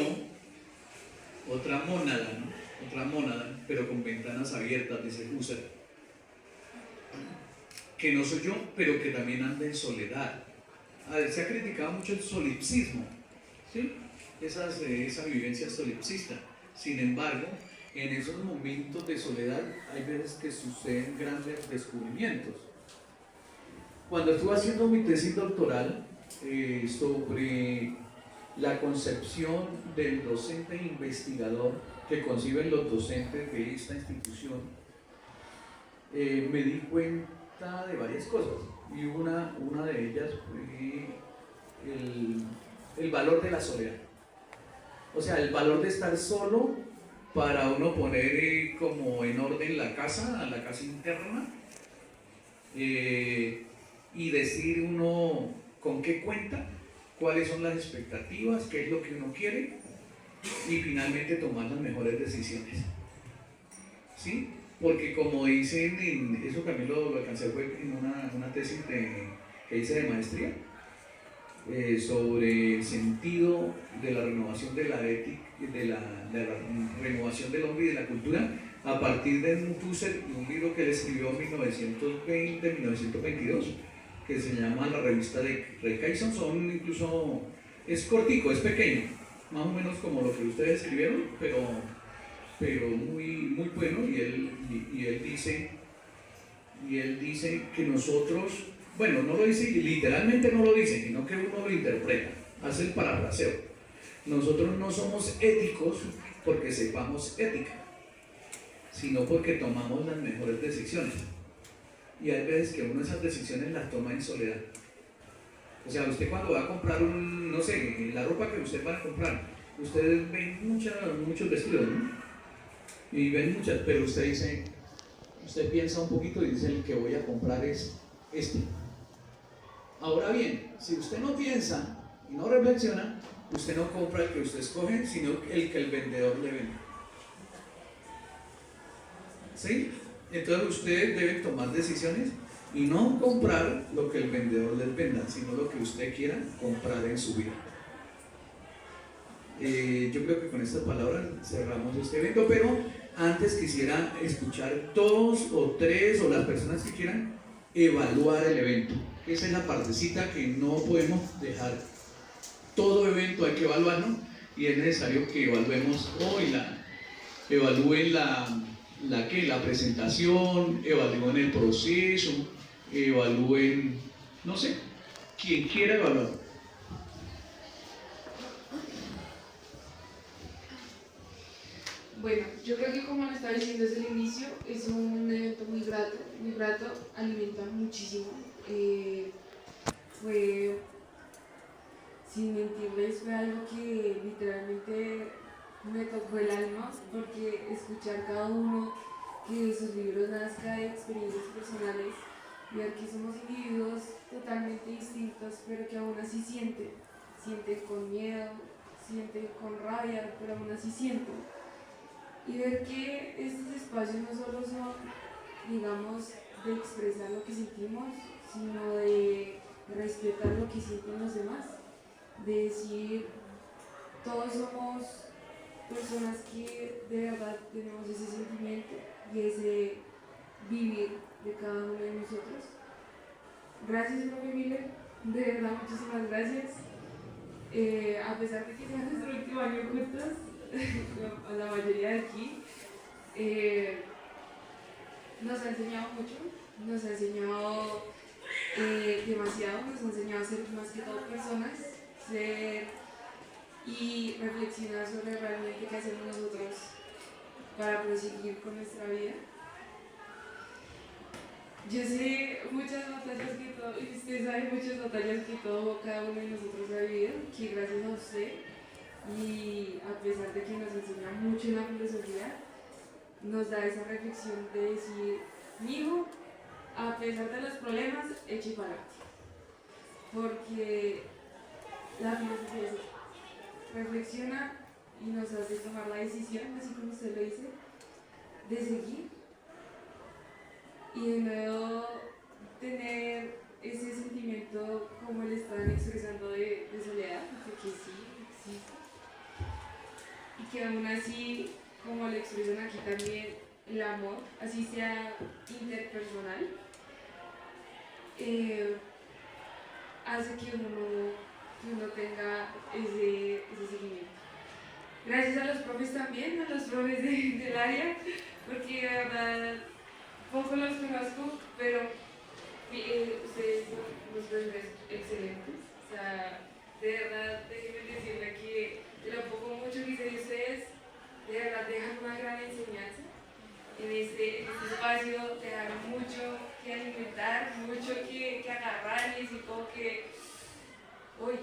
otra mónada, ¿no? Otra mónada, pero con ventanas abiertas, dice Husserl, que no soy yo, pero que también anda en soledad. A ver, se ha criticado mucho el solipsismo, ¿sí? Esa vivencia solipsista. Sin embargo, en esos momentos de soledad hay veces que suceden grandes descubrimientos. Cuando estuve haciendo mi tesis doctoral sobre la concepción del docente investigador que conciben los docentes de esta institución, me di cuenta de varias cosas, y una de ellas fue el valor de la soledad. O sea, el valor de estar solo para uno poner como en orden la casa interna, y decir uno con qué cuenta, cuáles son las expectativas, qué es lo que uno quiere y finalmente tomar las mejores decisiones. ¿Sí? Porque como dicen, eso también lo alcancé a ver en una tesis que hice de maestría, sobre el sentido de la renovación de la ética, de la renovación del hombre y de la cultura, a partir de un Husserl y un libro que él escribió en 1920-1922, que se llama La revista de Reichenson. Son incluso, es cortico, es pequeño, más o menos como lo que ustedes escribieron, pero muy bueno, y él dice que nosotros, bueno, no lo dice, literalmente no lo dice, sino que uno lo interpreta, hace el parafraseo. Nosotros no somos éticos porque sepamos ética, sino porque tomamos las mejores decisiones. Y hay veces que uno esas decisiones las toma en soledad. O sea, usted cuando va a comprar no sé, la ropa que usted va a comprar, ustedes ven muchos vestidos, ¿no? Y ven muchas, pero usted piensa un poquito y dice, el que voy a comprar es este. Ahora bien, si usted no piensa y no reflexiona, usted no compra el que usted escoge, sino el que el vendedor le vende. ¿Sí? Entonces ustedes deben tomar decisiones y no comprar lo que el vendedor les venda, sino lo que usted quiera comprar en su vida. Yo creo que con estas palabras cerramos este evento, pero antes quisiera escuchar dos o tres o las personas que quieran evaluar el evento. Esa es la partecita que no podemos dejar. Todo evento hay que evaluarlo y es necesario que evaluemos hoy, evalúen la presentación, evalúen el proceso, evalúen, no sé, quien quiera evaluar. Bueno, yo creo que como lo estaba diciendo desde el inicio, es un evento muy grato, alimenta muchísimo. Fue, sin mentirles, fue algo que literalmente me tocó el alma, porque escuchar cada uno que de sus libros nazca de experiencias personales, ver que somos individuos totalmente distintos, pero que aún así sienten con miedo, sienten con rabia, pero aún así sienten. Y ver que estos espacios no solo son, digamos, de expresar lo que sentimos, sino de respetar lo que sienten los demás, de decir, todos somos personas que de verdad tenemos ese sentimiento y ese vivir de cada uno de nosotros. Gracias, profe Miller, de verdad muchísimas gracias. A pesar de que sea nuestro último año juntos, a la mayoría de aquí, nos ha enseñado mucho, nos ha enseñado demasiado, nos ha enseñado a ser más que todo personas, ser y reflexionar sobre realmente qué hacemos nosotros para proseguir con nuestra vida. Yo sé muchas batallas que todo, y usted sabe muchas batallas que cada uno de nosotros ha vivido, que gracias a usted, y a pesar de que nos enseña mucho en la filosofía, nos da esa reflexión de decir, mijo, a pesar de los problemas, eche para adelante. Porque la filosofía es eso, reflexiona y nos hace tomar la decisión, así como usted lo dice, de seguir y de nuevo tener ese sentimiento como le están expresando de soledad, de que sí existe. Y que aún así, como le expresan aquí también, el amor, así sea interpersonal, hace que uno tenga ese seguimiento. Gracias a los profes también, a los profes del área, porque de verdad poco los conozco, pero ustedes son unos profesores excelentes. O sea, de verdad, déjenme decirle que de lo poco mucho que sé de ustedes, de verdad dejan una gran enseñanza. En este espacio dejaron mucho que alimentar, mucho que agarrar y decir como que, uy,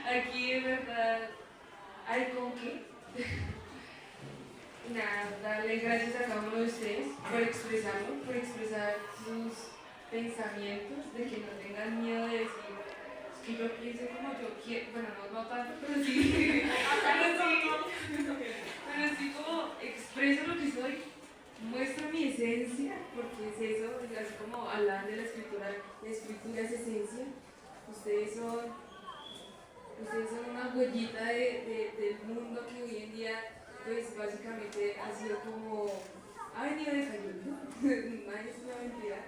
aquí de verdad hay con qué. Nada, darle gracias a cada uno de ustedes por expresarlo, por expresar sus pensamientos, de que no tengan miedo de decir que yo pienso como yo quiero, bueno, no tanto, pero sí, pero sí como expreso lo que soy, muestro mi esencia, porque es eso, así como hablan de la escritura es esencia, ustedes son una huellita del mundo que hoy en día, pues básicamente ha sido como, ha venido decayendo, nadie es una mentira.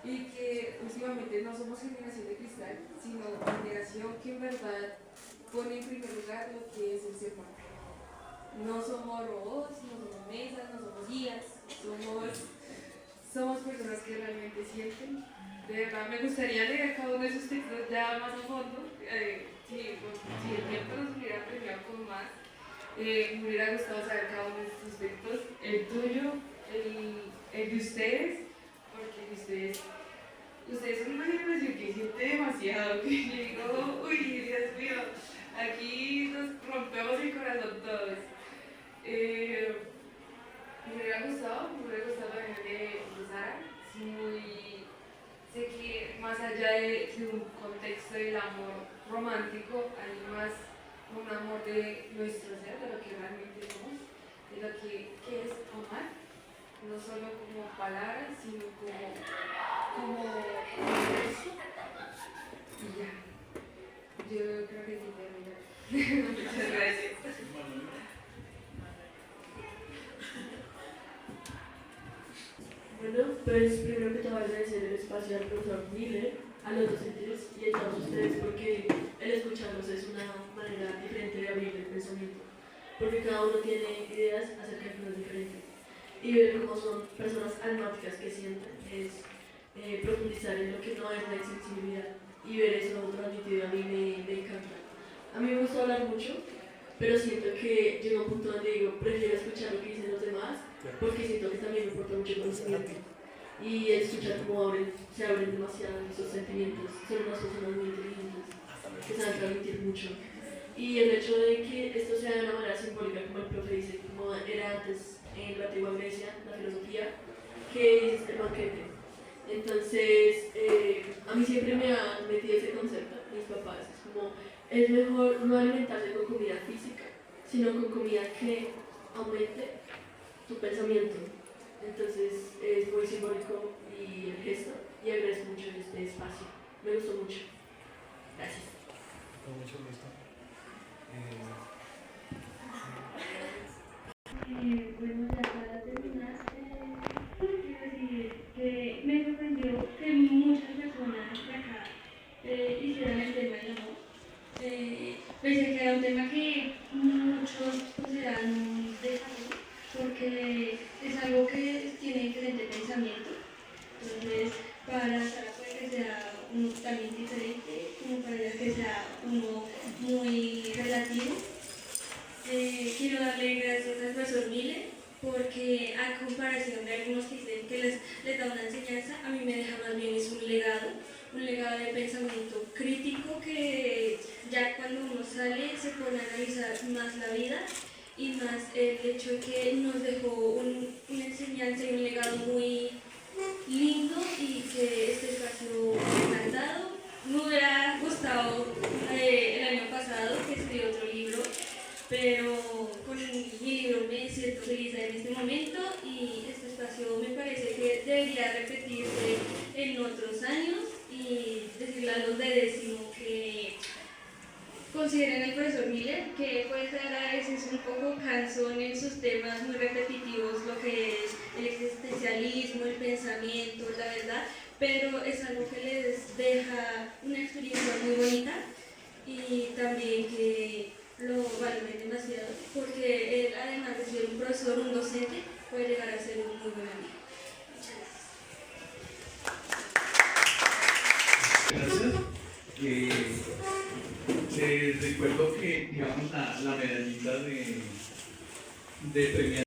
Y que últimamente no somos generación de cristal, sino generación que en verdad pone en primer lugar lo que es el ser humano. No somos robots, no somos mesas, no somos guías, somos personas que realmente sienten. De verdad me gustaría leer cada uno de sus textos ya más a fondo. Si el tiempo nos hubiera premiado con más, me hubiera gustado saber cada uno de sus textos, el tuyo, el de ustedes, porque ustedes son una generación que siente demasiado, que yo digo, uy, Dios mío, aquí nos rompemos el corazón todos. Me hubiera gustado también de Sara, sé que más allá de un contexto del amor romántico, hay más un amor de nuestro ser, de lo que realmente somos, de lo que es amar, no solo como palabras, sino como eso. Y ya, yo creo que sí termina. Muchas gracias. Bueno, pues primero que todo agradecer el espacio al profesor Miller, a los docentes y a todos ustedes, porque el escucharlos es una manera diferente de abrir el pensamiento, porque cada uno tiene ideas acerca de cosas diferentes. Y ver cómo son personas almáticas que sienten es profundizar en lo que no es la insensibilidad, y ver eso transmitido a mí me encanta. A mí me gusta hablar mucho, pero siento que llega un punto donde digo, prefiero escuchar lo que dicen los demás, porque siento que también me aporta mucho conocimiento. Y escuchar cómo se abren demasiado esos sentimientos, son unas personas muy inteligentes, que saben transmitir mucho. Y el hecho de que esto sea de una manera simbólica, como el profe dice, como era antes en la antigua Grecia, la filosofía, que es el banquete. Entonces, a mí siempre me han metido ese concepto, mis papás, es como, es mejor no alimentarse con comida física, sino con comida que aumente tu pensamiento. Entonces, es muy simbólico y el gesto, y agradezco mucho este espacio. Me gustó mucho. Gracias. Con mucho gusto. Bueno, ya para terminar, quiero decir que me sorprendió que muchas personas de acá hicieran el tema del amor. Pensé que era un tema que muchos consideran un desafío, porque es algo que tiene diferente pensamiento. Entonces, para Sara puede que sea uno también diferente, como para ella que sea uno muy relativo. Quiero darle gracias al profesor Miller, porque a comparación de algunos que dicen que les da una enseñanza, a mí me deja más bien es un legado de pensamiento crítico que ya cuando uno sale se pone a analizar más la vida y más el hecho de que nos dejó una enseñanza y un legado muy lindo, y que este espacio me ha encantado. Me hubiera gustado el año pasado que escribí otro libro, pero con mi libro me siento feliz en este momento, y este espacio me parece que debería repetirse en otros años, y decirle a los de décimo que consideren al profesor Miller, que puede ser a veces un poco cansón en sus temas muy repetitivos, lo que es el existencialismo, el pensamiento, la verdad, pero es algo que les deja una experiencia muy bonita, y también que lo valoren demasiado, porque él, además de ser un profesor, un docente, puede llegar a ser un muy buen amigo. Muchas gracias. Les recuerdo que, digamos, la medallita de premiación